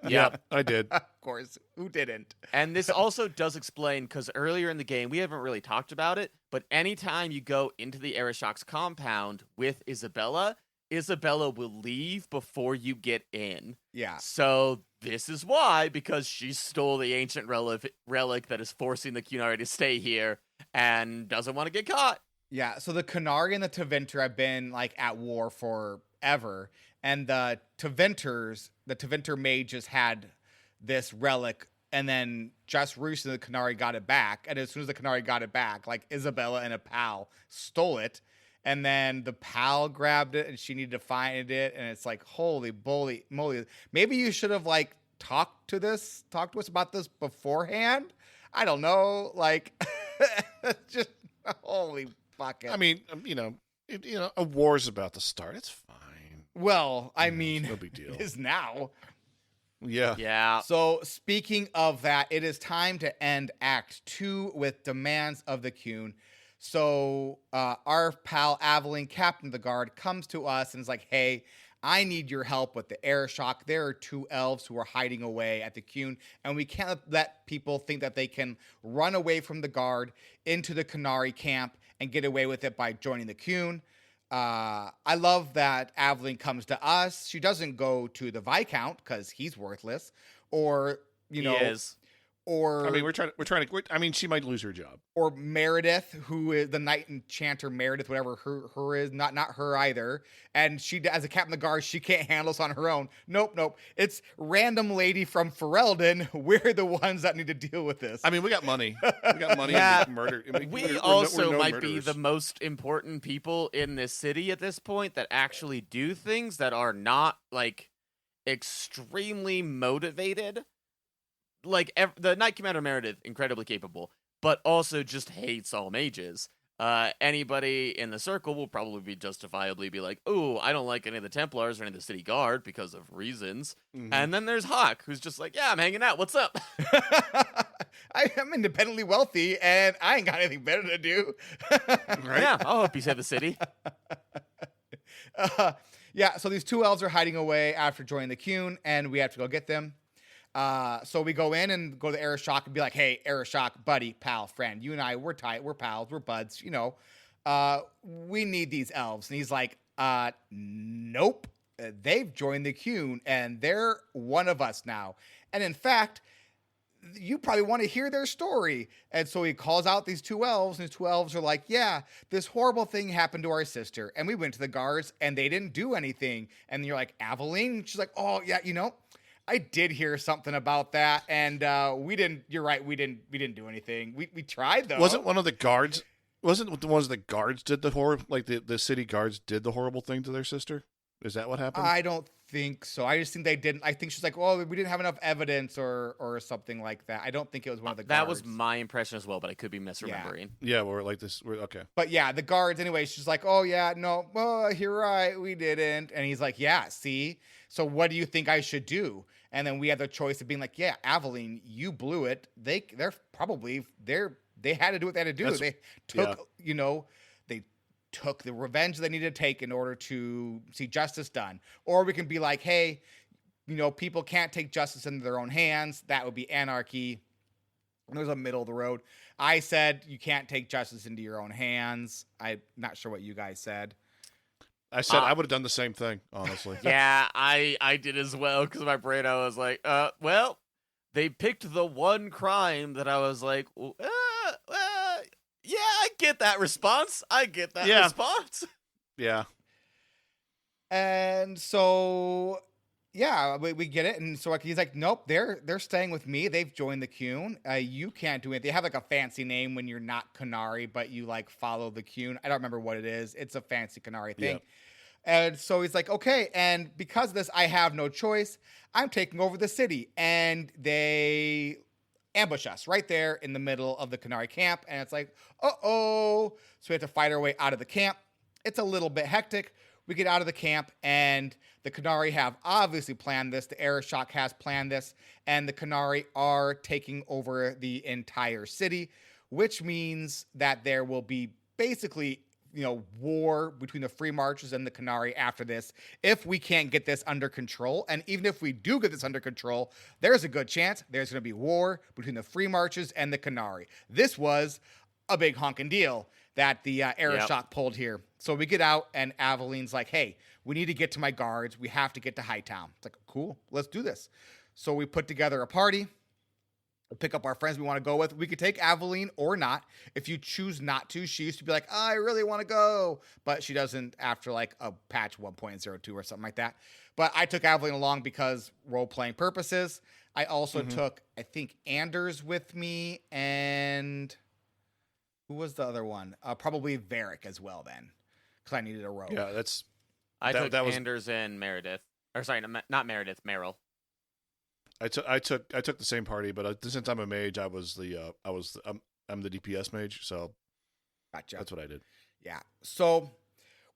Yep. I did. Of course, who didn't? And this also does explain, because earlier in the game, we haven't really talked about it, but anytime you go into the Arishok's compound with Isabella, Isabella will leave before you get in. Yeah. So this is why, because she stole the ancient relic that is forcing the Kunari to stay here and doesn't want to get caught. Yeah, so the Kunari and the Tevinter have been like at war forever, and the Tevinter mages had this relic, and then just recently the Kunari got it back, and as soon as the Kunari got it back, like Isabella and a pal stole it, and then the pal grabbed it, and she needed to find it, and it's like, holy moly, maybe you should have like talked to us about this beforehand. I don't know, like just holy fuck it. I mean, a war's about to start. It's fine. Well, I It's mean, no big deal. it is now. Yeah. Yeah. So, speaking of that, it is time to end Act 2 with demands of the Kun. So, our pal Aveline, captain of the guard, comes to us and is like, hey, I need your help with the Arishok. There are 2 elves who are hiding away at the Kun, and we can't let people think that they can run away from the guard into the Kunari camp and get away with it by joining the Kun. I love that Aveline comes to us. She doesn't go to the Viscount because he's worthless, or He is. or I mean, we're trying to. She might lose her job. or Meredith, who is the Knight Enchanter Meredith, whatever her is, not her either. And she, as a captain of the guard, she can't handle this on her own. Nope. It's random lady from Ferelden. We're the ones that need to deal with this. I mean, we got money. We got money. Yeah. And murder. I mean, We we're also no might be murderers. the most important people in this city at this point that actually do things that are not like extremely motivated. Like the Knight Commander Meredith, incredibly capable, but also just hates all mages. Anybody in the circle will probably be justifiably be like, "Oh, I don't like any of the Templars or any of the city guard because of reasons." Mhm. And then there's Hawk, who's just like, "Yeah, I'm hanging out. What's up?" I'm independently wealthy, and I ain't got anything better to do. Right? Yeah, I'll help you save the city. Yeah, so these 2 elves are hiding away after joining the Kun, and we have to go get them. So we go in and go to Arishok and be like, hey, Arishok, buddy, pal, friend, you and I, we're tight, we're pals, we're buds, we need these elves. And he's like, nope, they've joined the Kun, and they're one of us now. And in fact, you probably want to hear their story. And so he calls out these 2 elves, and these 2 elves are like, yeah, this horrible thing happened to our sister, and we went to the guards, and they didn't do anything. And you're like, Aveline? She's like, oh, yeah, I did hear something about that, and we didn't. You're right. We didn't do anything. We tried though. Wasn't one of the guards? Wasn't the ones the guards did the horrible? Like the city guards did the horrible thing to their sister? Is that what happened? I don't think so. I just think they didn't. I think she's like, oh, we didn't have enough evidence or something like that. I don't think it was one of the guards. That was my impression as well, but I could be misremembering. Yeah, we're like this. We're okay. But yeah, the guards anyway. She's like, oh yeah, no, you're right, we didn't. And he's like, yeah, see. So what do you think I should do? And then we had the choice of being like, yeah, Aveline, you blew it. They had to do what they had to do. That's- They took, they took the revenge they needed to take in order to see justice done. Or we can be like, hey, people can't take justice into their own hands. That would be anarchy. And there's a middle of the road. I said you can't take justice into your own hands. I'm not sure what you guys said. I said I would have done the same thing, honestly. Yeah, I did as well, because my brain, I was like, well, they picked the one crime that I was like, yeah, I get that response. Response. Yeah. And so, yeah, we get it. And so he's like, nope, they're staying with me. They've joined the Kun. You can't do it. They have like a fancy name when you're not Kunari, but you like follow the Kun. I don't remember what it is. It's a fancy Kunari thing. Yep. And so he's like, okay. And because of this, I have no choice. I'm taking over the city. And they ambush us right there in the middle of the Kunari camp. And it's like, uh-oh. So we have to fight our way out of the camp. It's a little bit hectic. we get out of the camp, and the Canary have obviously planned this. The Arishok has planned this, and the Canary are taking over the entire city, which means that there will be basically, war between the Free Marches and the Canary after this, if we can't get this under control. And even if we do get this under control, there's a good chance there's going to be war between the Free Marches and the Canary. This was a big honking deal that the Arishok pulled here. So we get out, and Aveline's like, hey, we need to get to my guards. We have to get to Hightown. It's like, cool, let's do this. So we put together a party. We'll pick up our friends we want to go with. We could take Aveline or not. If you choose not to, she used to be like, I really want to go. But she doesn't after like a patch 1.02 or something like that. But I took Aveline along because role-playing purposes. I also took, I think, Anders with me, and who was the other one? Probably Varric as well then, because I needed a rogue. Yeah, I took Anders and Meredith. Or sorry, not Meredith, Meryl. I took the same party, but since I'm a mage, I'm the DPS mage, so gotcha. That's what I did. Yeah. So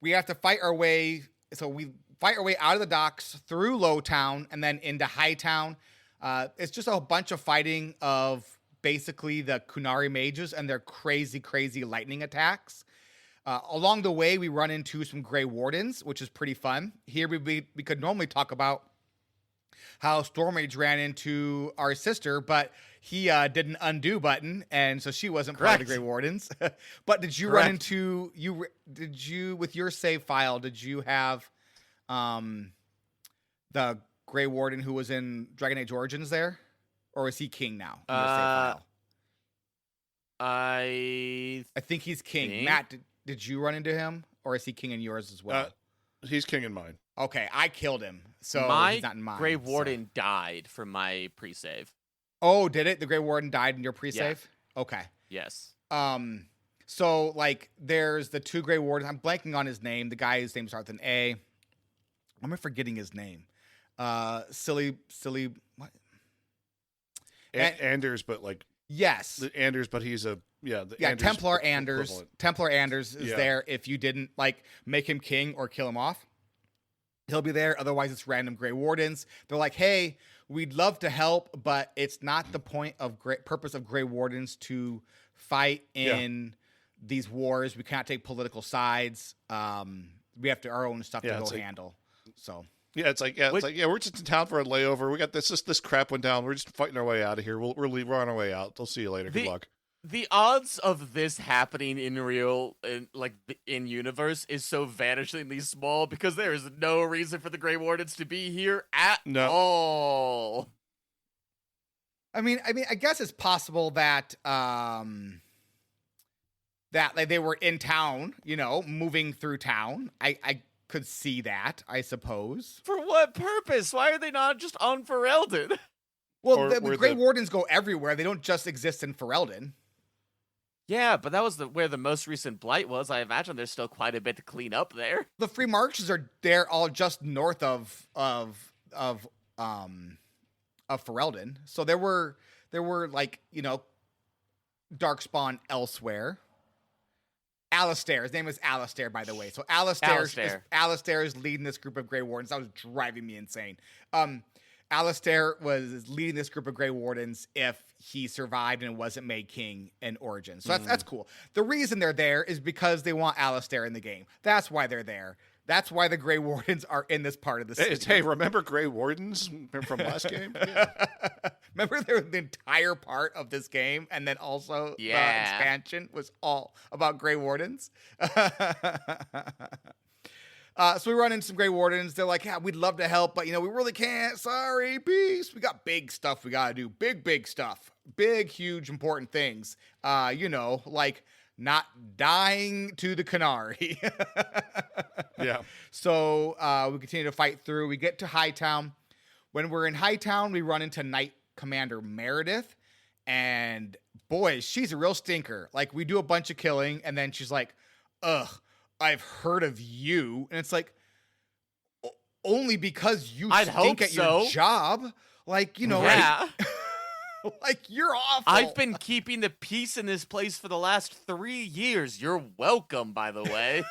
we have to fight our way. So we fight our way out of the docks through Lowtown and then into Hightown. It's just a bunch of fighting of basically the Kunari mages and their crazy, crazy lightning attacks. Along the way, we run into some Grey Wardens, which is pretty fun. Here we could normally talk about how Stormage ran into our sister, but he did an undo button, and so she wasn't part of the Grey Wardens. But did you run into with your save file? Did you have the Grey Warden who was in Dragon Age Origins there, or is he king now? In your save file? I think he's king. Matt, did you run into him, or is he king in yours as well? He's king in mine. Okay, I killed him, so he's not in mine. Grey Warden died from my pre-save. Oh, did it? The Grey Warden died in your pre-save? Yeah. Okay. Yes. So, like, there's the two Grey Wardens. I'm blanking on his name. The guy whose name starts with an A. I'm forgetting his name. Silly, what? Anders, but like... Yes. Anders, but he's Anders Templar Anders. Equivalent. Templar Anders is there if you didn't, like, make him king or kill him off. He'll be there. Otherwise, it's random Grey Wardens. They're like, hey, we'd love to help, but it's not the purpose of Grey Wardens to fight in these wars. We can't take political sides. We have our own stuff to go handle. So we're just in town for a layover. We got this crap went down. We're just fighting our way out of here. We're on our way out. They'll see you later. Good luck. The odds of this happening in universe is so vanishingly small because there is no reason for the Grey Wardens to be here at all. I mean, I guess it's possible that that they were in town, moving through town. I could see that, I suppose. For what purpose? Why are they not just on Ferelden? Well, the Grey Wardens go everywhere. They don't just exist in Ferelden. Yeah, but that was where the most recent blight was. I imagine there's still quite a bit to clean up there. The Free Marches are there, all just north of Ferelden. So there were like Darkspawn elsewhere. Alistair, his name is Alistair, by the way. So Alistair is leading this group of Grey Wardens. That was driving me insane. Alistair was leading this group of Grey Wardens if he survived and wasn't made king in Origins. So that's cool. The reason they're there is because they want Alistair in the game. That's why they're there. That's why the Grey Wardens are in this part of the city. Hey, remember Grey Wardens from last game? Yeah. Remember the entire part of this game, and then also the expansion was all about Grey Wardens? So we run into some Grey Wardens. They're like, yeah, we'd love to help, but, we really can't. Sorry, peace. We got big stuff we got to do. Big stuff. Big, huge, important things. Like not dying to the Canary. Yeah. So we continue to fight through. We get to Hightown. When we're in Hightown, we run into Knight Commander Meredith. And, boy, she's a real stinker. Like, we do a bunch of killing, and then she's like, ugh. I've heard of you. And it's like, only because you stink at your job. Like, Yeah. Like, you're awful. I've been keeping the peace in this place for the last 3 years. You're welcome, by the way.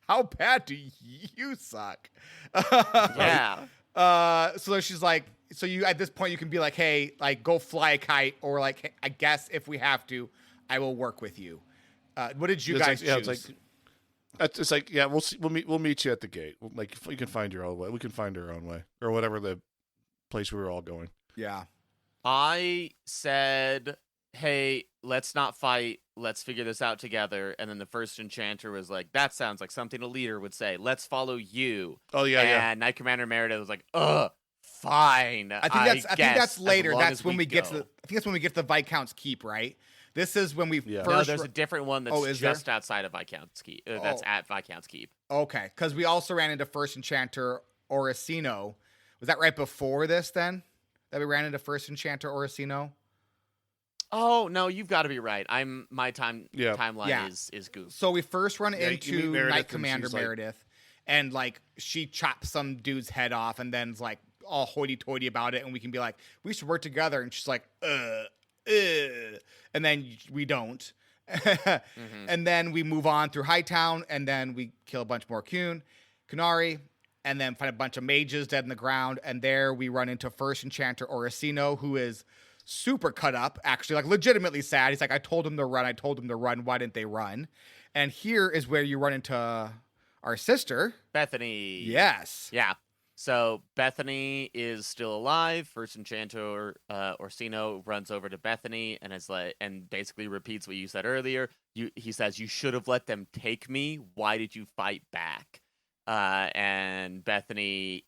how bad do you suck? Yeah. So she's like, so you at this point you can be like, hey, like go fly a kite, or like, hey, I guess if we have to, I will work with you. What did you guys choose? It's like, yeah, we'll see, we'll meet you at the gate. Like, you can find your own way. We can find our own way, or whatever the place we were all going. Yeah. I said, hey, let's not fight. Let's figure this out together. And then the first enchanter was like, that sounds like something a leader would say. Let's follow you. Oh, yeah, and Knight Commander Meredith was like, fine. I think that's later. That's when we get go. to. I think that's when we get to the Viscount's Keep, right? This is when we first. No, there's a different one that's is just there? outside of Viscount's Keep. That's at Viscount's Keep. Okay, because we also ran into First Enchanter Orsino. Was that right before this then? That we ran into First Enchanter Orsino? Oh no, you've got to be right. My timeline Yeah. is goofed. So we first run you meet into Meredith Knight and Commander she's like- Meredith, and like she chops some dude's head off, and then's like all hoity-toity about it, and we can be like, we should work together, and she's like, and then we don't. And then we move on through Hightown, and then we kill a bunch more Kunari, and then find a bunch of mages dead in the ground, and there we run into First Enchanter Orsino, who is super cut up, actually, like legitimately sad. He's like, I told him to run, why didn't they run? And here is where you run into our sister. Bethany. Yes. Yeah. So Bethany is still alive. First Enchanter Orsino runs over to Bethany and is like, and basically repeats what you said earlier. He says, "You should have let them take me. Why did you fight back?" And Bethany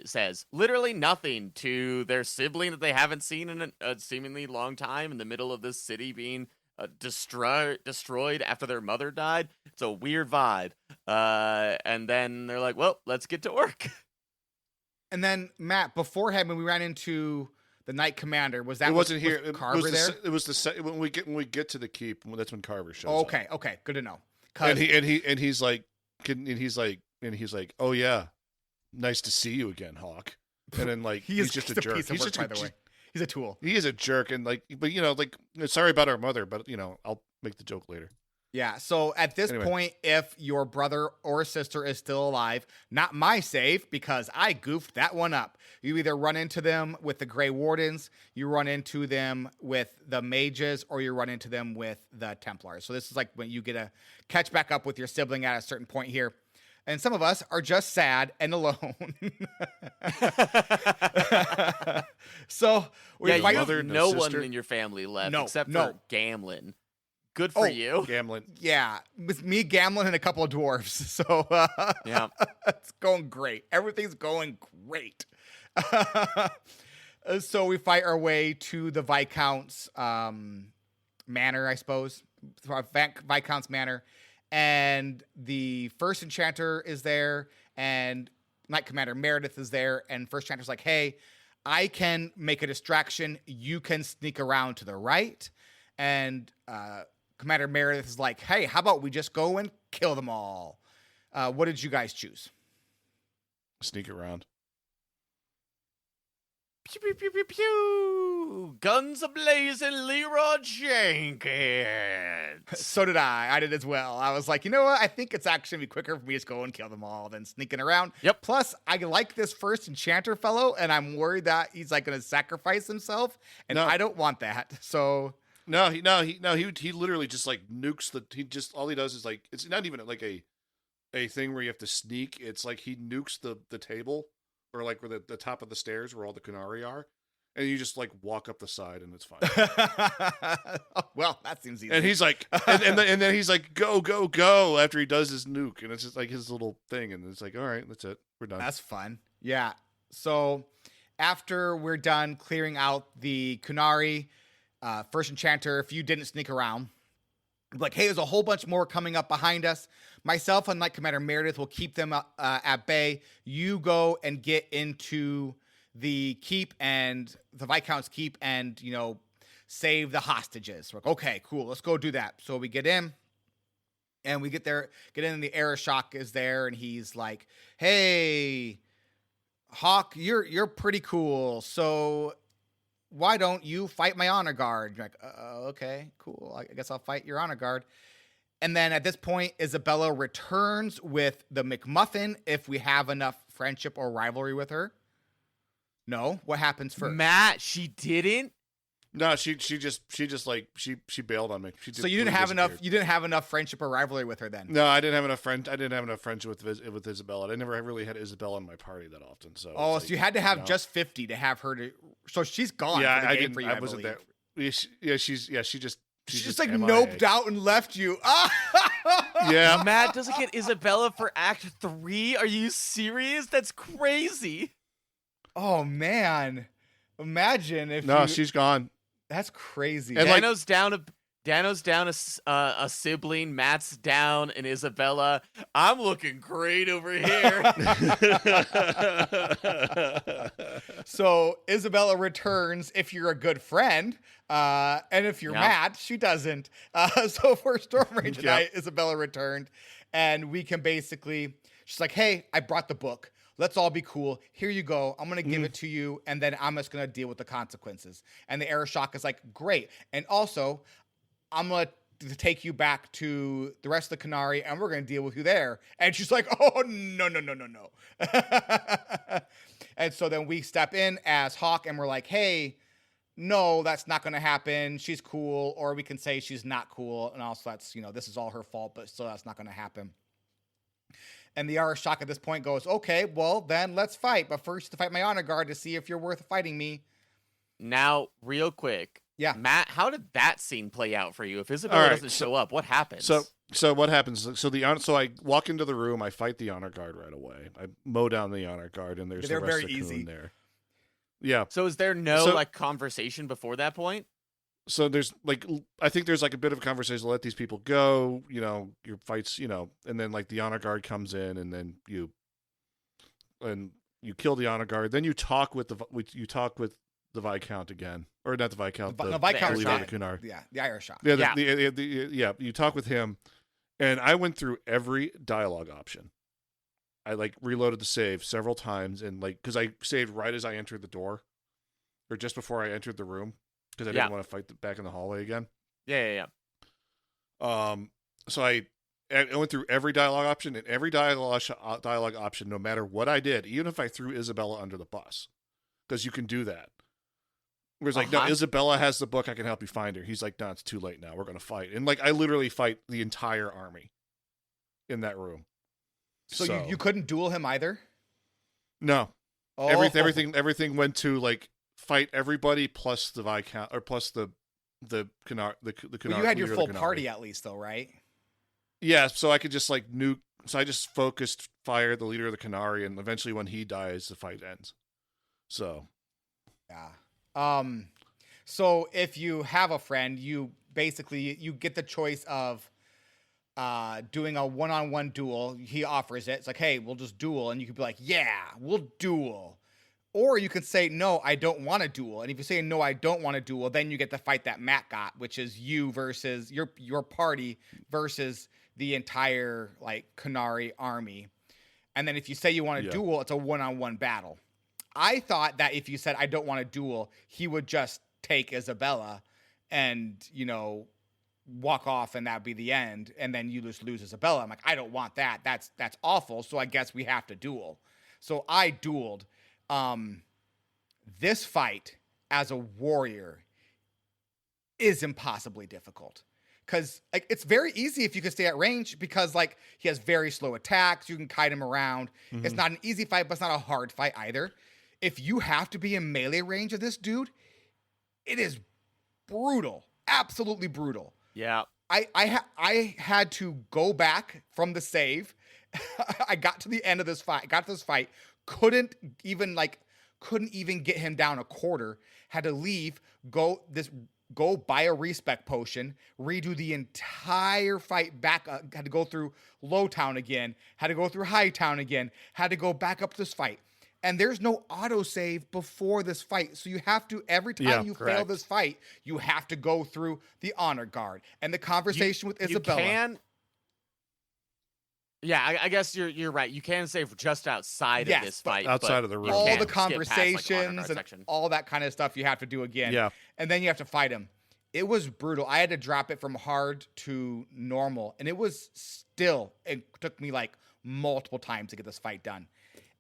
says literally nothing to their sibling that they haven't seen in a seemingly long time in the middle of this city being destroyed after their mother died. It's a weird vibe. And then they're like, "Well, let's get to work." And then Matt, beforehand, when we ran into the Knight Commander, was that It wasn't here. Carver there? It was when we get to the keep. That's when Carver shows up. Okay, good to know. And he's like, oh yeah, nice to see you again, Hawk. And then like he's just a jerk. Piece of work, by the way. He's a tool. He is a jerk, and like, but like, sorry about our mother, but I'll make the joke later. Yeah, so at this point, if your brother or sister is still alive, not my save, because I goofed that one up. You either run into them with the Grey Wardens, you run into them with the mages, or you run into them with the Templars. So this is like when you get to catch back up with your sibling at a certain point here. And some of us are just sad and alone. So we fight mother, no one sister? in your family left No, except no. for Gamlin. Good for you. Gamlin. Yeah, with me, Gamlin, and a couple of dwarves. So Yeah. it's going great. Everything's going great. So we fight our way to the Viscount's manor, I suppose. Viscount's manor. And the First Enchanter is there, and Knight Commander Meredith is there, and First Enchanter's like, hey, I can make a distraction. You can sneak around to the right. And Commander Meredith is like, hey, how about we just go and kill them all? What did you guys choose? Sneak around. Pew, pew, pew, pew, pew. Guns a-blazing, Leroy Jenkins. So did I. I did as well. I was like, you know what? I think it's actually be quicker for me to just go and kill them all than sneaking around. Yep. Plus, I like this First Enchanter fellow, and I'm worried that he's like going to sacrifice himself, and No. I don't want that. So He literally just like nukes all he does is like, it's not even like a thing where you have to sneak. It's like he nukes the table, or like where the top of the stairs where all the Kunari are, and you just like walk up the side and it's fine. Oh, well, that seems easy. And he's like, and then he's like, go after he does his nuke, and it's just like his little thing, and it's like, all right, that's it, we're done. That's fun. Yeah. So after we're done clearing out the Kunari, First Enchanter, if you didn't sneak around, like, hey, there's a whole bunch more coming up behind us. Myself and Knight Commander Meredith will keep them at bay. You go and get into the keep and the Viscount's keep and, save the hostages. We're like, okay, cool, let's go do that. So we get in. And we get in, and the Arashok is there, and he's like, hey, Hawk, you're pretty cool. So why don't you fight my honor guard? You're like, okay, cool. I guess I'll fight your honor guard. And then at this point, Isabella returns with the McMuffin if we have enough friendship or rivalry with her. No, what happens first? Matt, she didn't. No, she like she bailed on me. So you didn't have enough. You didn't have enough friendship or rivalry with her then. No, I didn't have enough friendship with Isabella. I never really had Isabella in my party that often. So so you had to have just 50 to have her to. So she's gone. Yeah, for the I game didn't. For you, I wasn't believe. there. She just like MIA. noped out and left you. Yeah, Matt doesn't get Isabella for Act 3. Are you serious? That's crazy. Oh man, imagine if. no, you, she's gone. That's crazy. And like- Dano's down a sibling. Matt's down an Isabella. I'm looking great over here. So Isabella returns if you're a good friend, and if you're Yeah. mad, she doesn't. So for Storm Range Yeah. Night, Isabella returned, and we can basically. She's like, "Hey, I brought the book. Let's all be cool. Here you go. I'm gonna give it to you, and then I'm just gonna deal with the consequences." And the Aeroshock is like, "Great." And also, I'm gonna take you back to the rest of the Canary, and we're gonna deal with you there. And she's like, "Oh no, no, no, no, no." And so then we step in as Hawk, and we're like, "Hey, no, that's not gonna happen. She's cool," or we can say she's not cool, and also that's this is all her fault, but still that's not gonna happen. And the Arashok at this point goes, "Okay, well then let's fight, but first to fight my honor guard to see if you're worth fighting me." Now, real quick. Yeah. Matt, how did that scene play out for you? If Isabella All right, doesn't show up, what happens? So what happens? So I walk into the room. I fight the honor guard right away. I mow down the honor guard, and there's They're the rest very of the easy. coon there. Yeah. So is there no So- like conversation before that point? So there's like I think there's like a bit of a conversation. Let these people go. Your fights. And then like the honor guard comes in, and then you kill the honor guard. Then you talk with the Viscount again, or not the Viscount. The the Viscount's leader of fine. the Cunard. Yeah, the Arashok. Yeah, you talk with him, and I went through every dialogue option. I like reloaded the save several times, and like because I saved right as I entered the door, or just before I entered the room, because I didn't want to fight back in the hallway again. Yeah. So I went through every dialogue option, and every dialogue option, no matter what I did, even if I threw Isabella under the bus, because you can do that. Whereas like, no, Isabella has the book. I can help you find her. He's like, no, it's too late now. We're gonna fight, and like I literally fight the entire army in that room. So you couldn't duel him either? No. Oh. Everything went to like fight everybody plus the Viscount or plus the Cunard. Well, you had your full party at least, though, right? Yeah, so I could just like nuke. So I just focused fire the leader of the Canary, and eventually when he dies, the fight ends. So. Yeah. So if you have a friend, you basically you get the choice of doing a one-on-one duel. He offers it. It's like, "Hey, we'll just duel," and you could be like, "Yeah, we'll duel." Or you could say, "No, I don't want to duel." And if you say, "No, I don't want to duel," then you get the fight that Matt got, which is you versus your party versus the entire like Canary army. And then if you say you want to duel, it's a one-on-one battle. I thought that if you said, "I don't want to duel," he would just take Isabella and, walk off, and that'd be the end. And then you just lose Isabella. I'm like, I don't want that. That's awful. So I guess we have to duel. So I dueled. This fight as a warrior is impossibly difficult. Because like it's very easy if you can stay at range, because like he has very slow attacks. You can kite him around. Mm-hmm. It's not an easy fight, but it's not a hard fight either. If you have to be in melee range of this dude, it is brutal. Absolutely brutal. Yeah. I had to go back from the save. I got to the end of this fight. Couldn't even get him down a quarter. Had to leave, go buy a respec potion, redo the entire fight back. Had to go through Low Town again. Had to go through High Town again. Had to go back up this fight. And there's no autosave before this fight. So you have to, every time you fail this fight, you have to go through the honor guard. And the conversation with Isabella. I guess you're right. You can save just outside of this fight. Outside of the room. All can't the skip past, like, honor conversations guard and section. all that kind of stuff you have to do again. Yeah. And then you have to fight him. It was brutal. I had to drop it from hard to normal, and it took me like multiple times to get this fight done.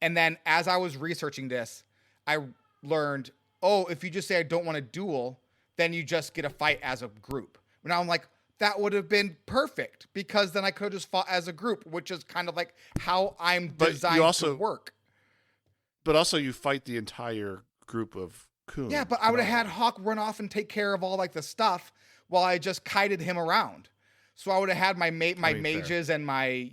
And then as I was researching this, I learned, oh, if you just say I don't want to duel, then you just get a fight as a group. Now I'm like, that would have been perfect because then I could have just fought as a group, which is kind of like how I'm designed to work. But also you fight the entire group of coons. Yeah, but I would have had Hawk run off and take care of all like the stuff while I just kited him around. So I would have had my mages and my,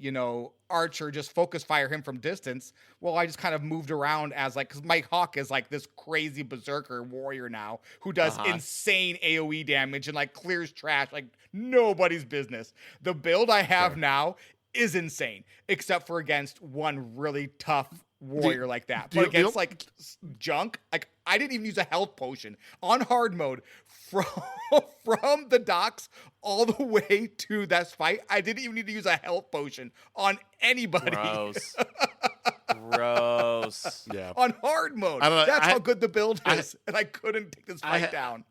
archer just focus fire him from distance. Well, I just kind of moved around as like, because my Hawk is like this crazy berserker warrior now who does insane AoE damage and like clears trash like nobody's business. The build I have now is insane, except for against one really tough warrior like that. But against like junk, like I didn't even use a health potion on hard mode from the docks all the way to that fight. I didn't even need to use a health potion on anybody. Gross. Yeah. On hard mode. That's how good the build is. And I couldn't take this fight down.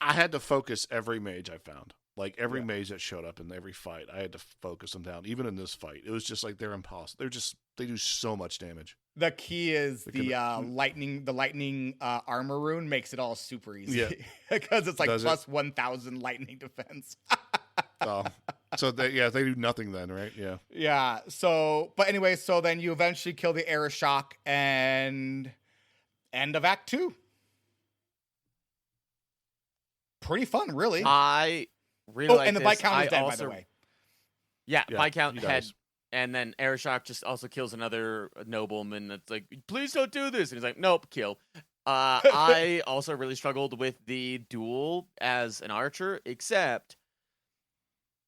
I had to focus every mage I found. Like every mage that showed up in every fight, I had to focus them down. Even in this fight, it was just like they're impossible. They do so much damage. The key is the lightning armor rune makes it all super easy because it's like plus 1,000 lightning defense. So they do nothing then, right? Yeah. Yeah. So, but anyway, so then you eventually kill the Air Shock and end of Act 2. Pretty fun, really. I really like and the this. Viscount is dead, by the way. Yeah, Viscount head. And then Aeroshock just also kills another nobleman that's like, please don't do this. And he's like, nope, kill. I also really struggled with the duel as an archer, except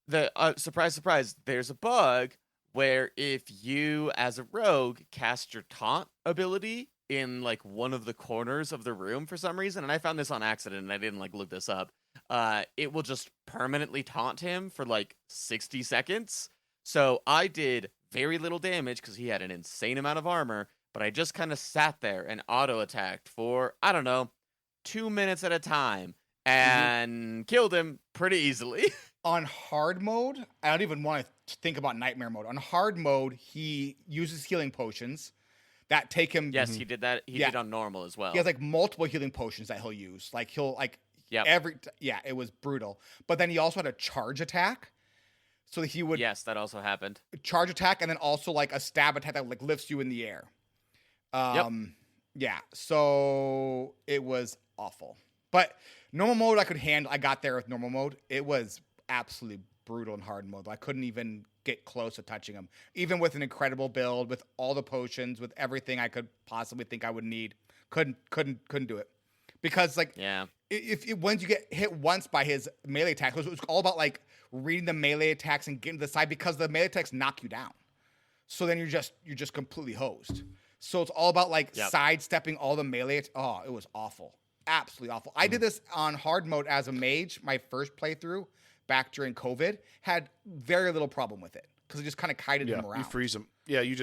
the surprise, surprise, there's a bug where if you, as a rogue, cast your taunt ability in like one of the corners of the room for some reason, and I found this on accident and I didn't like look this up, it will just permanently taunt him for like 60 seconds. So I did very little damage because he had an insane amount of armor, but I just kind of sat there and auto-attacked for, 2 minutes at a time and killed him pretty easily. On hard mode, I don't even want to think about nightmare mode. On hard mode, he uses healing potions that take him. Yes, he did that. He did on normal as well. He has like multiple healing potions that he'll use. Like he'll like it was brutal. But then he also had a charge attack. So he would that also happened. Charge attack and then also like a stab attack that like lifts you in the air. Yeah. So it was awful. But normal mode I could handle. I got there with normal mode. It was absolutely brutal in hard mode. I couldn't even get close to touching him. Even with an incredible build, with all the potions, with everything I could possibly think I would need. Couldn't do it. Because like if once you get hit once by his melee attack, it was all about like reading the melee attacks and getting to the side because the melee attacks knock you down. So then you're just completely hosed. So it's all about like sidestepping all the melee. It was awful. Absolutely awful. I did this on hard mode as a mage. My first playthrough back during COVID had very little problem with it because I just kind of kited him around. You freeze him. Yeah, you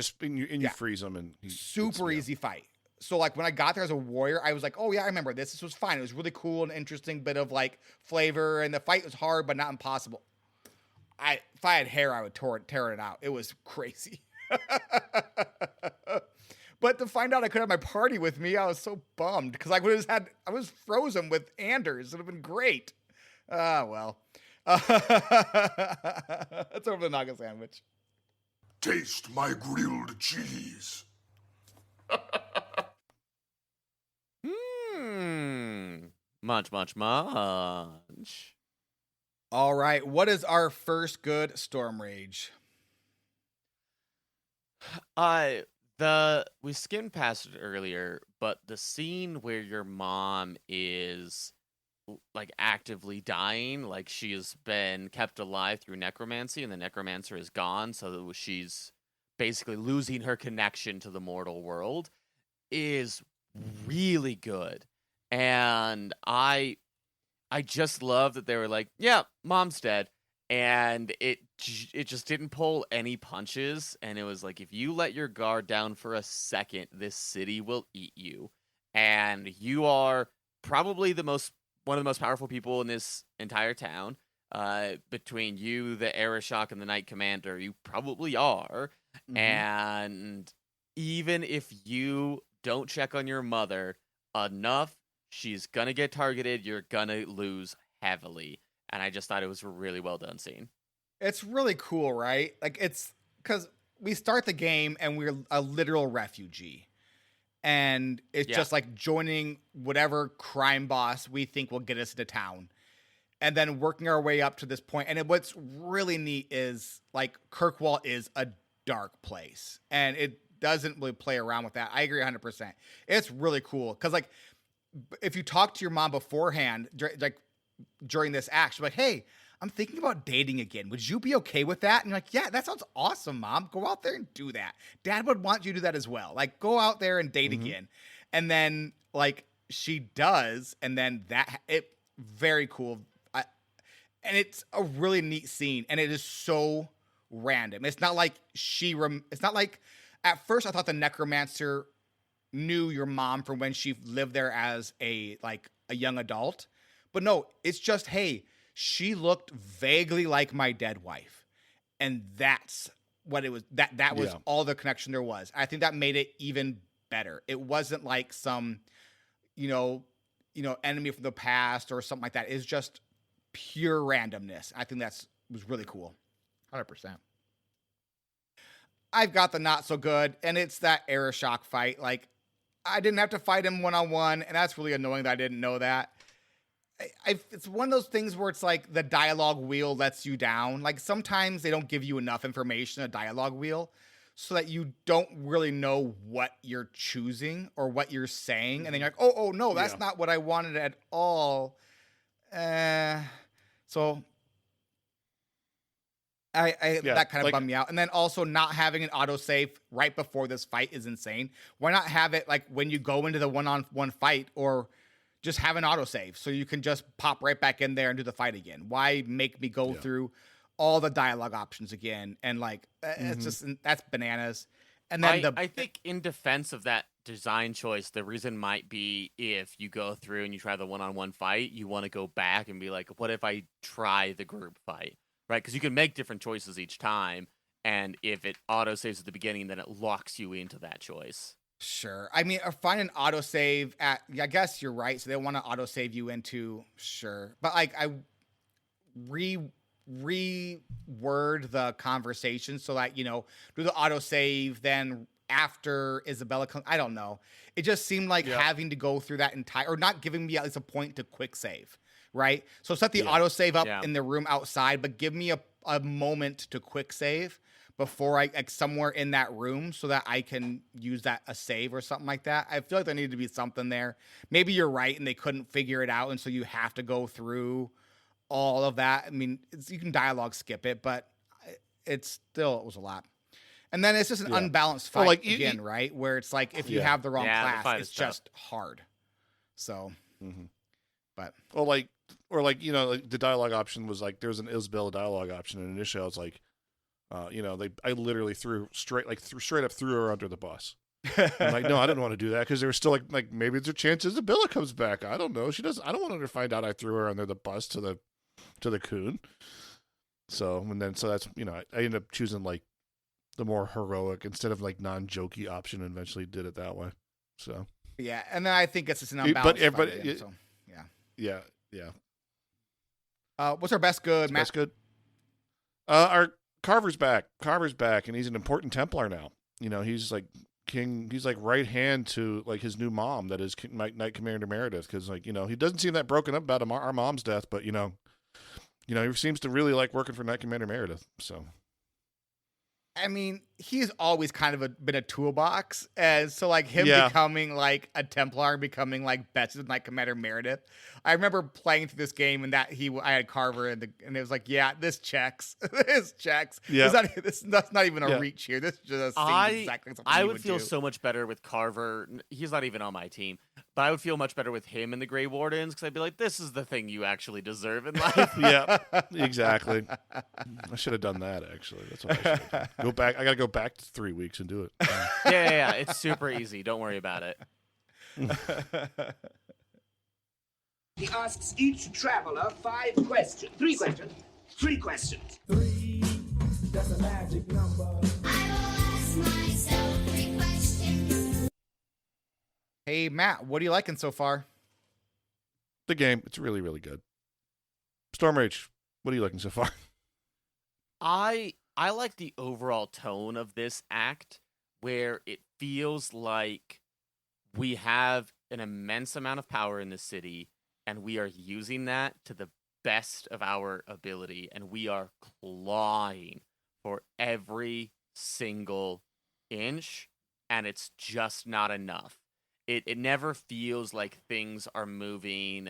freeze him and super easy fight. So like when I got there as a warrior, I was like, oh yeah, I remember this. This was fine. It was really cool and interesting bit of like flavor, and the fight was hard but not impossible. If I had hair, I would tear it out. It was crazy. But to find out I could have my party with me, I was so bummed because I was frozen with Anders. It would have been great. Well. Let's over the Naga sandwich. Taste my grilled cheese. Munch, munch, munch. All right, what is our first good Storm Rage? We skimmed past it earlier, but the scene where your mom is like actively dying, like she has been kept alive through necromancy and the necromancer is gone, so she's basically losing her connection to the mortal world, is really good. And I just love that they were like, yeah, mom's dead. And it just didn't pull any punches. And it was like, if you let your guard down for a second, this city will eat you. And you are probably the most one of the most powerful people in this entire town. Between you, the Arishok, and the Knight Commander, you probably are. And even if you don't check on your mother enough, she's gonna get targeted. You're gonna lose heavily. And I just thought it was a really well done scene. It's really cool, right? Like, it's because we start the game and we're a literal refugee. And it's just like joining whatever crime boss we think will get us into town. And then working our way up to this point. And what's really neat is, like, Kirkwall is a dark place. And it doesn't really play around with that. I agree 100%. It's really cool. Because, like, if you talk to your mom beforehand, like, during this act, she's like, hey, I'm thinking about dating again. Would you be okay with that? And you're like, yeah, that sounds awesome, Mom. Go out there and do that. Dad would want you to do that as well. Like, go out there and date again. And then, like, she does. And then very cool. And it's a really neat scene. And it is so random. It's not like it's not like, at first I thought the necromancer knew your mom from when she lived there as a young adult. But no, it's just, hey, she looked vaguely like my dead wife. And that's what it was. That was all the connection there was. I think that made it even better. It wasn't like some, enemy from the past or something like that. It's just pure randomness. I think was really cool. 100%. I've got the not so good, and it's that Arishok fight. Like, I didn't have to fight him one-on-one, and that's really annoying that I didn't know that. It's one of those things where it's like the dialogue wheel lets you down. Like, sometimes they don't give you enough information, a dialogue wheel, so that you don't really know what you're choosing or what you're saying. And then you're like, oh no, that's not what I wanted at all. So that kind of bummed me out. And then also not having an autosave right before this fight is insane. Why not have it like when you go into the one-on-one fight, or just have an autosave so you can just pop right back in there and do the fight again? Why make me go through all the dialogue options again? And like, it's just, that's bananas. And then I think in defense of that design choice, the reason might be if you go through and you try the one-on-one fight, you want to go back and be like, what if I try the group fight? Right? Because you can make different choices each time. And if it autosaves at the beginning, then it locks you into that choice. Sure. I mean, find an autosave I guess you're right. So they want to autosave you into, sure. But like, I reword the conversation so that, do the autosave, then after Isabella comes, I don't know. It just seemed like having to go through that or not giving me at least a point to quick save, right? So set the autosave up in the room outside, but give me a moment to quick save before I somewhere in that room so that I can use a save or something like that. I feel like there needed to be something there. Maybe you're right and they couldn't figure it out, and so you have to go through all of that. I mean, you can dialogue skip it, but it was a lot. And then it's just an unbalanced fight again, right? Where it's like if you have the wrong class, it's just hard. So, but the dialogue option was like there's an Isabella dialogue option, and initially I was like, I literally threw straight up her under the bus. I'm like, no, I didn't want to do that because they were still like maybe there's a chance Isabella comes back. I don't know. She does. I don't want her to find out I threw her under the bus to the coon. So that's I ended up choosing like the more heroic instead of like non-jokey option, and eventually did it that way. So yeah, and then I think it's just an unbalanced fight again, so yeah. What's our best good, Matt? Best good. Our Carver's back, and he's an important Templar now. He's like king. He's like right hand to like his new mom, that is Knight Commander Meredith. Because he doesn't seem that broken up about our mom's death, but he seems to really like working for Knight Commander Meredith. So, I mean, he's always kind of been a toolbox, and so like him becoming like a Templar, becoming like best with Knight Commander Meredith. I remember playing through this game and I had Carver and it was like, this checks. This checks. Yeah. That's not even a reach here. This just seems exactly something I would feel so much better with Carver. He's not even on my team, but I would feel much better with him and the Grey Wardens, because I'd be like, this is the thing you actually deserve in life. Yeah, exactly. I should have done that, actually. That's what I should have done. Go back. I got to go back to 3 weeks and do it. Yeah. It's super easy. Don't worry about it. He asks each traveler 5 questions. 3 questions. 3 questions. 3, that's a magic number. I will ask myself 3 questions. Hey, Matt, what are you liking so far? The game, it's really, really good. Storm Rage, what are you liking so far? I like the overall tone of this act, where it feels like we have an immense amount of power in the city, and we are using that to the best of our ability, and we are clawing for every single inch, and it's just not enough. It never feels like things are moving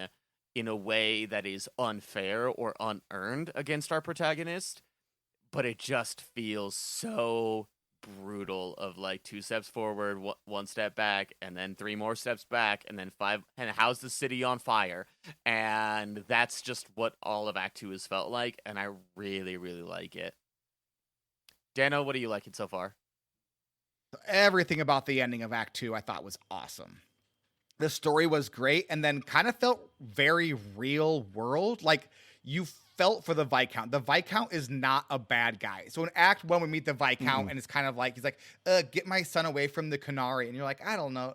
in a way that is unfair or unearned against our protagonist, but it just feels so brutal of like 2 steps forward, 1 step back, and then 3 more steps back, and then 5, and how's the city on fire? And that's just what all of Act 2 has felt like, and I really, really like it. Dano, what are you liking so far? Everything about the ending of Act 2 I thought was awesome. The story was great, and then kind of felt very real world. Like, you felt for the Viscount. The Viscount is not a bad guy. So in Act 1, we meet the Viscount, and it's kind of like, he's like, get my son away from the Canary. And you're like, I don't know,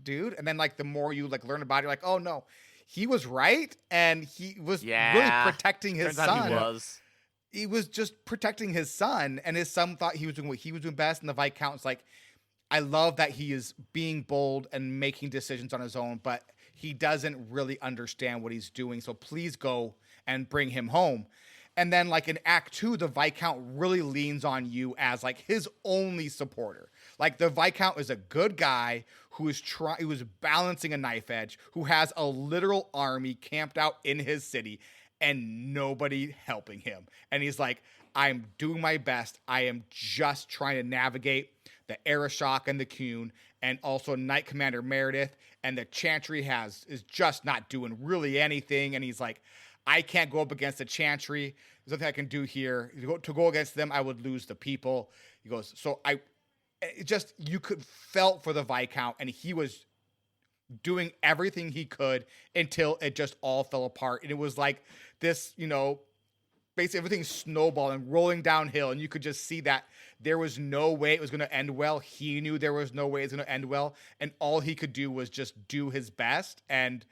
dude. And then, like, the more you, like, learn about it, you're like, oh, no. He was right, and he was really protecting his son. He was just protecting his son, and his son thought he was doing what he was doing best, and the Viscount's like, I love that he is being bold and making decisions on his own, but he doesn't really understand what he's doing, so please go and bring him home. And then, like, in Act 2, the Viscount really leans on you as, like, his only supporter. Like, the Viscount is a good guy who is balancing a knife edge, who has a literal army camped out in his city, and nobody helping him. And he's like, I'm doing my best. I am just trying to navigate the Arishok and the Kuhn, and also Knight Commander Meredith, and the Chantry is just not doing really anything. And he's like, I can't go up against the Chantry. There's nothing I can do here. To go against them, I would lose the people. He goes, so you could felt for the Viscount, and he was doing everything he could until it just all fell apart. And it was like this, basically everything snowballing, rolling downhill, and you could just see that there was no way it was going to end well. He knew there was no way it was going to end well, and all he could do was just do his best. And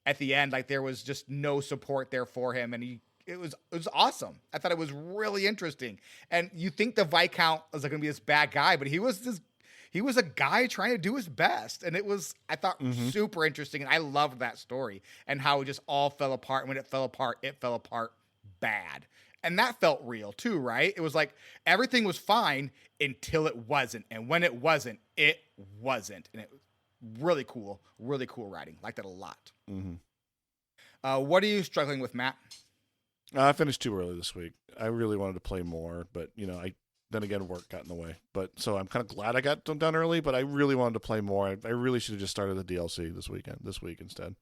at the end, like, there was just no support there for him, and it was awesome. I thought it was really interesting. And you think the Viscount was going to be this bad guy, but he was a guy trying to do his best. And I thought super interesting. And I loved that story and how it just all fell apart. And when it fell apart bad. And that felt real too, right? It was like everything was fine until it wasn't. And when it wasn't, it wasn't. And it was really cool writing. Liked that a lot. What are you struggling with, Matt? I finished too early this week. I really wanted to play more, but then again, work got in the way. But so I'm kind of glad I got done early, but I really wanted to play more. I really should have just started the DLC this week instead,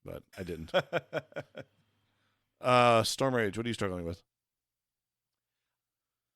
but I didn't. Storm Rage, what are you struggling with?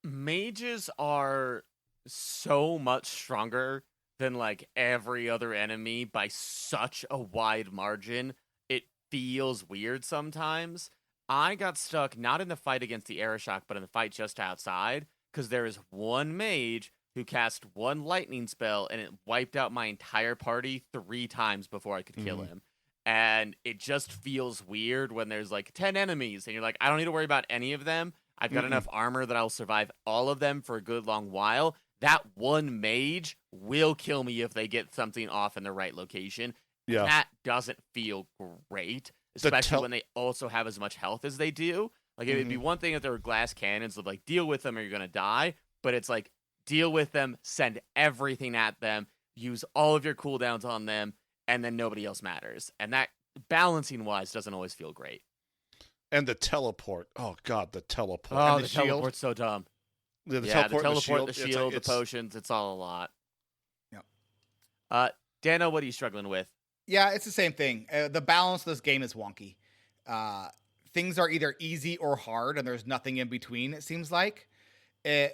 Mages are so much stronger than like every other enemy by such a wide margin. It feels weird sometimes. I got stuck not in the fight against the Arishok, but in the fight just outside, because there is one mage who cast one lightning spell, and it wiped out my entire party 3 times before I could kill him. And it just feels weird when there's like 10 enemies, and you're like, I don't need to worry about any of them. I've got enough armor that I'll survive all of them for a good long while. That one mage will kill me if they get something off in the right location. Yeah. That doesn't feel great. Especially when they also have as much health as they do. Like, it would be one thing if there were glass cannons of, like, deal with them or you're going to die. But it's like, deal with them, send everything at them, use all of your cooldowns on them, and then nobody else matters. And that, balancing-wise, doesn't always feel great. And the teleport. Oh, God, the teleport. Oh, and the teleport's so dumb. The teleport, the shield, the potions, it's all a lot. Yep. Dano, what are you struggling with? Yeah, it's the same thing. The balance of this game is wonky. Things are either easy or hard, and there's nothing in between, it seems like. And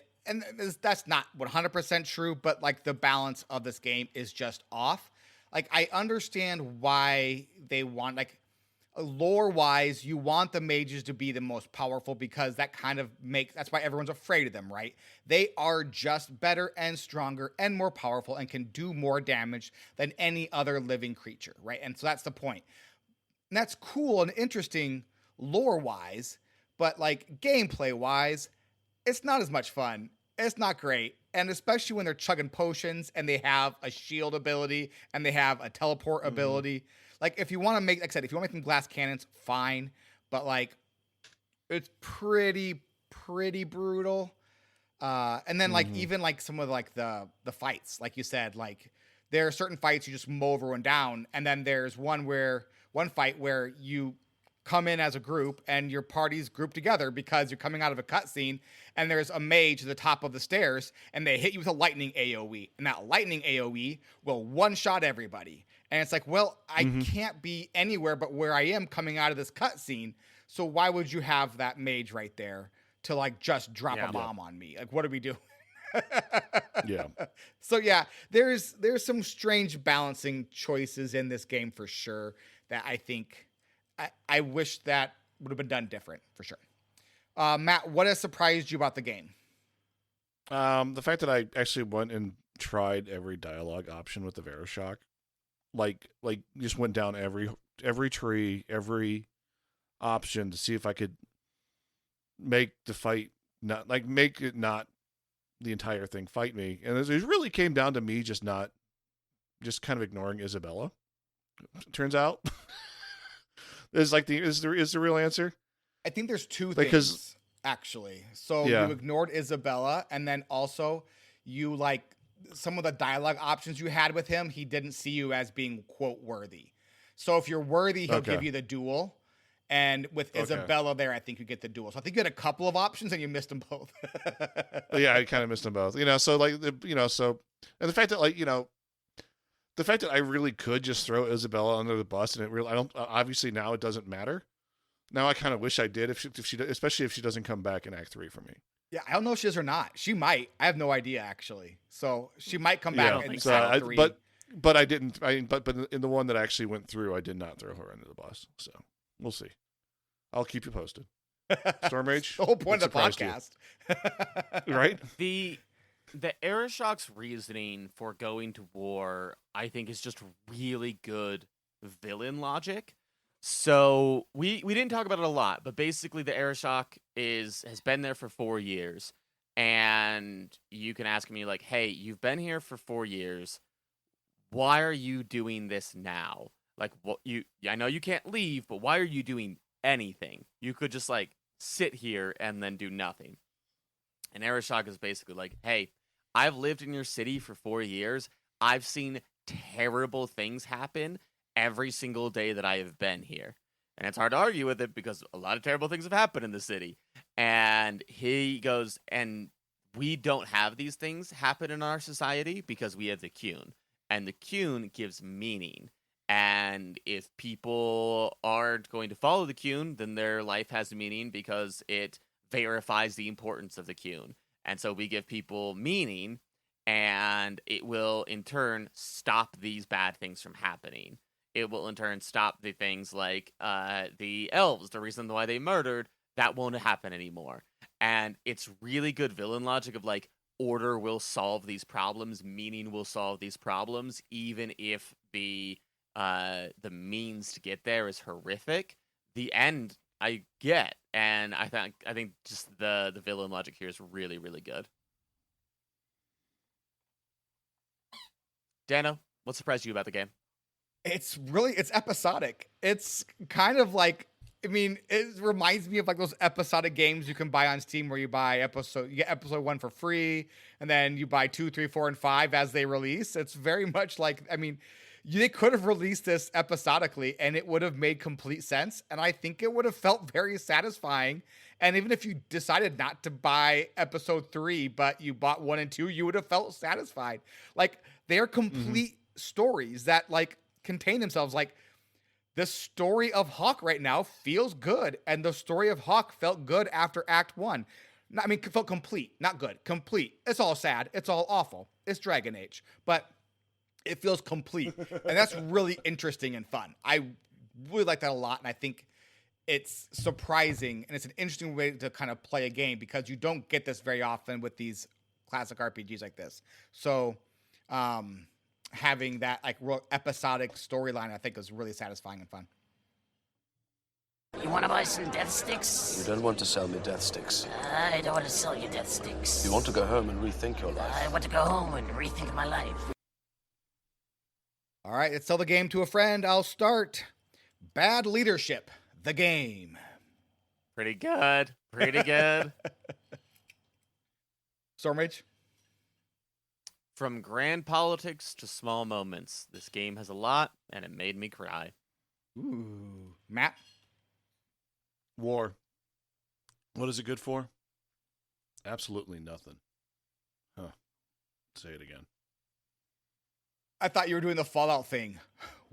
that's not 100% true, but, like, the balance of this game is just off. Like, I understand why they want, like, lore wise, you want the mages to be the most powerful because that kind of that's why everyone's afraid of them, right? They are just better and stronger and more powerful and can do more damage than any other living creature, right? And so that's the point. And that's cool and interesting lore wise, but like gameplay wise, it's not as much fun. It's not great. And especially when they're chugging potions and they have a shield ability and they have a teleport ability. Like if you want to make, like I said, if you want to make them glass cannons, fine. But like it's pretty brutal. And then like even like some of like the fights, like you said, like there are certain fights you just mow everyone down. And then there's one fight where you come in as a group and your party's grouped together because you're coming out of a cutscene and there's a mage at the top of the stairs and they hit you with a lightning AoE. And that lightning AoE will one-shot everybody. And it's like, well, I can't be anywhere but where I am coming out of this cutscene. So why would you have that mage right there to like just drop a bomb on me? Like, what are we doing? Yeah. So yeah, there's some strange balancing choices in this game for sure that I think I wish that would have been done different for sure. Matt, what has surprised you about the game? The fact that I actually went and tried every dialogue option with the Veroshock, like just went down every tree, every option to see if I could make the fight make it not the entire thing fight me, and it really came down to me just kind of ignoring Isabella. Turns out. Is the real answer? I think there's two Because, things actually. So you ignored Isabella, and then also you like some of the dialogue options you had with him. He didn't see you as being quote worthy. So if you're worthy, he'll give you the duel. And with Isabella there, I think you get the duel. So I think you had a couple of options and you missed them both. Yeah, I kind of missed them both. So like and the fact that the fact that I really could just throw Isabella under the bus and I don't, obviously now it doesn't matter. Now I kind of wish I did if she, especially if she doesn't come back in Act 3 for me. Yeah, I don't know if she is or not. She might. I have no idea actually. So she might come back in Act 3. But I didn't. But in the one that actually went through, I did not throw her under the bus. So we'll see. I'll keep you posted. Storm Rage. The whole point of the podcast, right? The Arashock's reasoning for going to war, I think, is just really good villain logic. So we didn't talk about it a lot, but basically the Arashock has been there for 4 years, and you can ask me like, "Hey, you've been here for 4 years. Why are you doing this now? Like, I know you can't leave, but why are you doing anything? You could just like sit here and then do nothing." And Arashock is basically like, "Hey, I've lived in your city for 4 years. I've seen terrible things happen every single day that I have been here." And it's hard to argue with it because a lot of terrible things have happened in the city. And he goes, "And we don't have these things happen in our society because we have the Qun. And the Qun gives meaning. And if people aren't going to follow the Qun, then their life has meaning because it verifies the importance of the Qun. And so we give people meaning, and it will in turn stop these bad things from happening. It will in turn stop the things like the elves, the reason why they murdered, that won't happen anymore." And it's really good villain logic of like, order will solve these problems, meaning will solve these problems, even if the means to get there is horrific. The end I get, and I think just the villain logic here is really, really good. Dano, what surprised you about the game? It's episodic. It's kind of like, I mean, it reminds me of like those episodic games you can buy on Steam where you get episode 1 for free, and then you buy 2, 3, 4, and 5 as they release. It's very much like, I mean, they could have released this episodically and it would have made complete sense. And I think it would have felt very satisfying. And even if you decided not to buy episode 3, but you bought 1 and 2, you would have felt satisfied. Like, they're complete stories that like contain themselves. Like, the story of Hawk right now feels good. And the story of Hawk felt good after Act 1. I mean, felt complete, not good, complete. It's all sad. It's all awful. It's Dragon Age. But it feels complete. And that's really interesting and fun. I really like that a lot, and I think it's surprising and it's an interesting way to kind of play a game because you don't get this very often with these classic RPGs like this. So having that like real episodic storyline, I think, is really satisfying and fun. You want to buy some death sticks? You don't want to sell me death sticks. I don't want to sell you death sticks. You want to go home and rethink your life. I want to go home and rethink my life. All right, let's sell the game to a friend. I'll start. Bad Leadership, the game. Pretty good. Pretty good. Stormrage? From grand politics to small moments, this game has a lot, and it made me cry. Ooh. Matt? War. What is it good for? Absolutely nothing. Huh. Say it again. I thought you were doing the Fallout thing.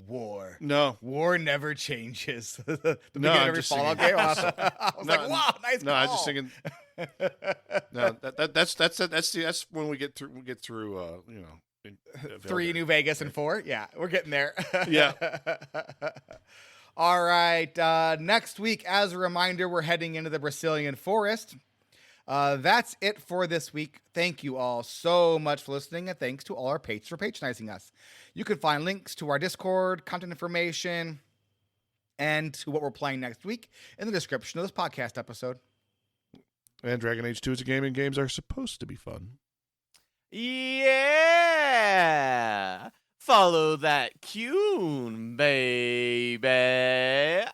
War. No. War never changes. the No, beginning of I'm every just Fallout singing. game. I was like, wow, nice No, call. I'm just thinking. No, that's when we get through. In 3 New Vegas and 4. Yeah, we're getting there. Yeah. All right. Next week, as a reminder, we're heading into the Brazilian forest. That's it for this week. Thank you all so much for listening, and thanks to all our patrons for patronizing us. You can find links to our Discord, content information, and to what we're playing next week in the description of this podcast episode. And Dragon Age 2 is a game, and games are supposed to be fun. Yeah! Follow that tune, baby. This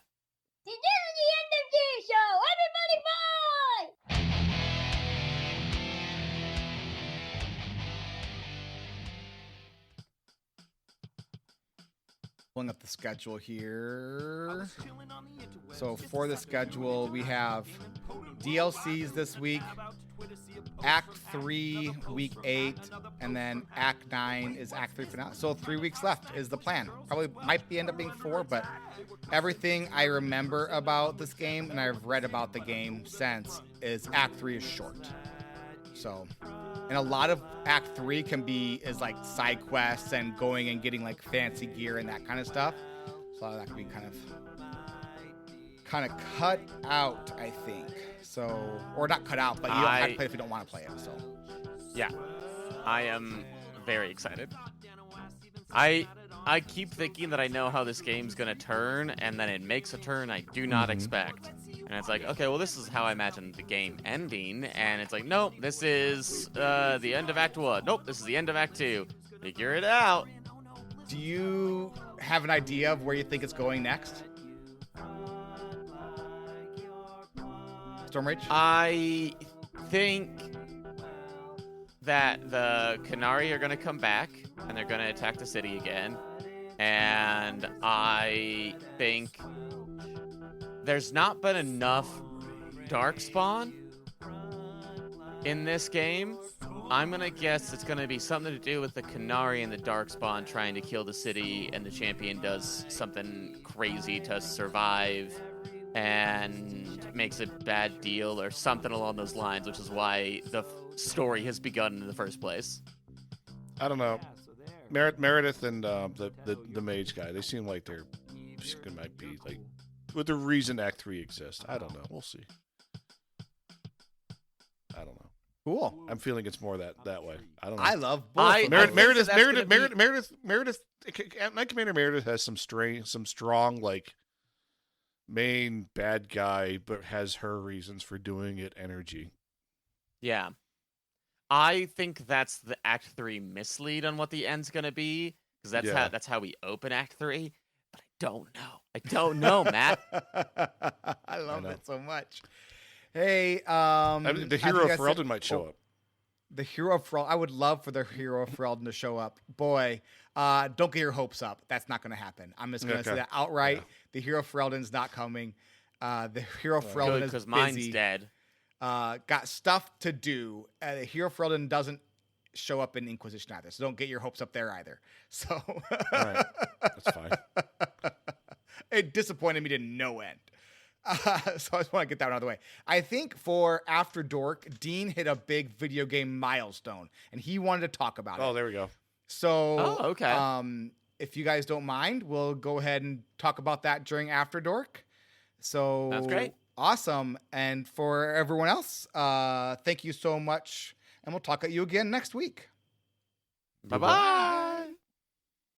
is the end of the show. Everybody bye! Pulling up the schedule here. So for the schedule, we have DLCs this week, Act 3, Week 8, and then Act 9 is Act 3 finale. So 3 weeks left is the plan. Probably might end up being 4, but everything I remember about this game, and I've read about the game since, is Act 3 is short. So, and a lot of Act 3 is like side quests and going and getting like fancy gear and that kind of stuff. So a lot of that can be kind of cut out, I think. So, or not cut out, but you don't have to play if you don't want to play it. So, yeah, I am very excited. I keep thinking that I know how this game's gonna turn, and then it makes a turn I do not expect. And it's like, okay, well, this is how I imagine the game ending. And it's like, nope, this is the end of Act 1. Nope, this is the end of Act 2. Figure it out. do you have an idea of where you think it's going next? Stormrage? I think that the Canary are going to come back, and they're going to attack the city again. And I think there's not been enough Darkspawn in this game. I'm going to guess it's going to be something to do with the Canary and the Darkspawn trying to kill the city, and the champion does something crazy to survive and makes a bad deal or something along those lines, which is why the story has begun in the first place. I don't know. Meredith and the mage guy, they seem like they're might be like with the reason Act 3 exists. I don't know. We'll see. I don't know. Cool. I'm feeling it's more that way. I don't know. I love both. Meredith, Night Commander Meredith has some strong like main bad guy, but has her reasons for doing it energy. Yeah. I think that's the Act 3 mislead on what the end's gonna be, because that's how we open Act 3. But I don't know, Matt. I love it so much. Hey, the hero of Ferelden might show up. The hero of Ferelden. I would love for the hero of Ferelden to show up. Boy, don't get your hopes up. That's not going to happen. I'm just going to say that outright. Yeah. The hero of Ferelden's not coming. The hero of Ferelden is busy. Because mine's dead. Got stuff to do. The hero of Ferelden doesn't show up in Inquisition either, so don't get your hopes up there either. So, all right, that's fine. It disappointed me to no end. So I just want to get that out of the way. I think for After Dork, Dean hit a big video game milestone, and he wanted to talk about it. Oh, there we go. So, okay. if you guys don't mind, we'll go ahead and talk about that during After Dork. So That's great. Awesome. And for everyone else, thank you so much. And we'll talk at you again next week. Bye-bye.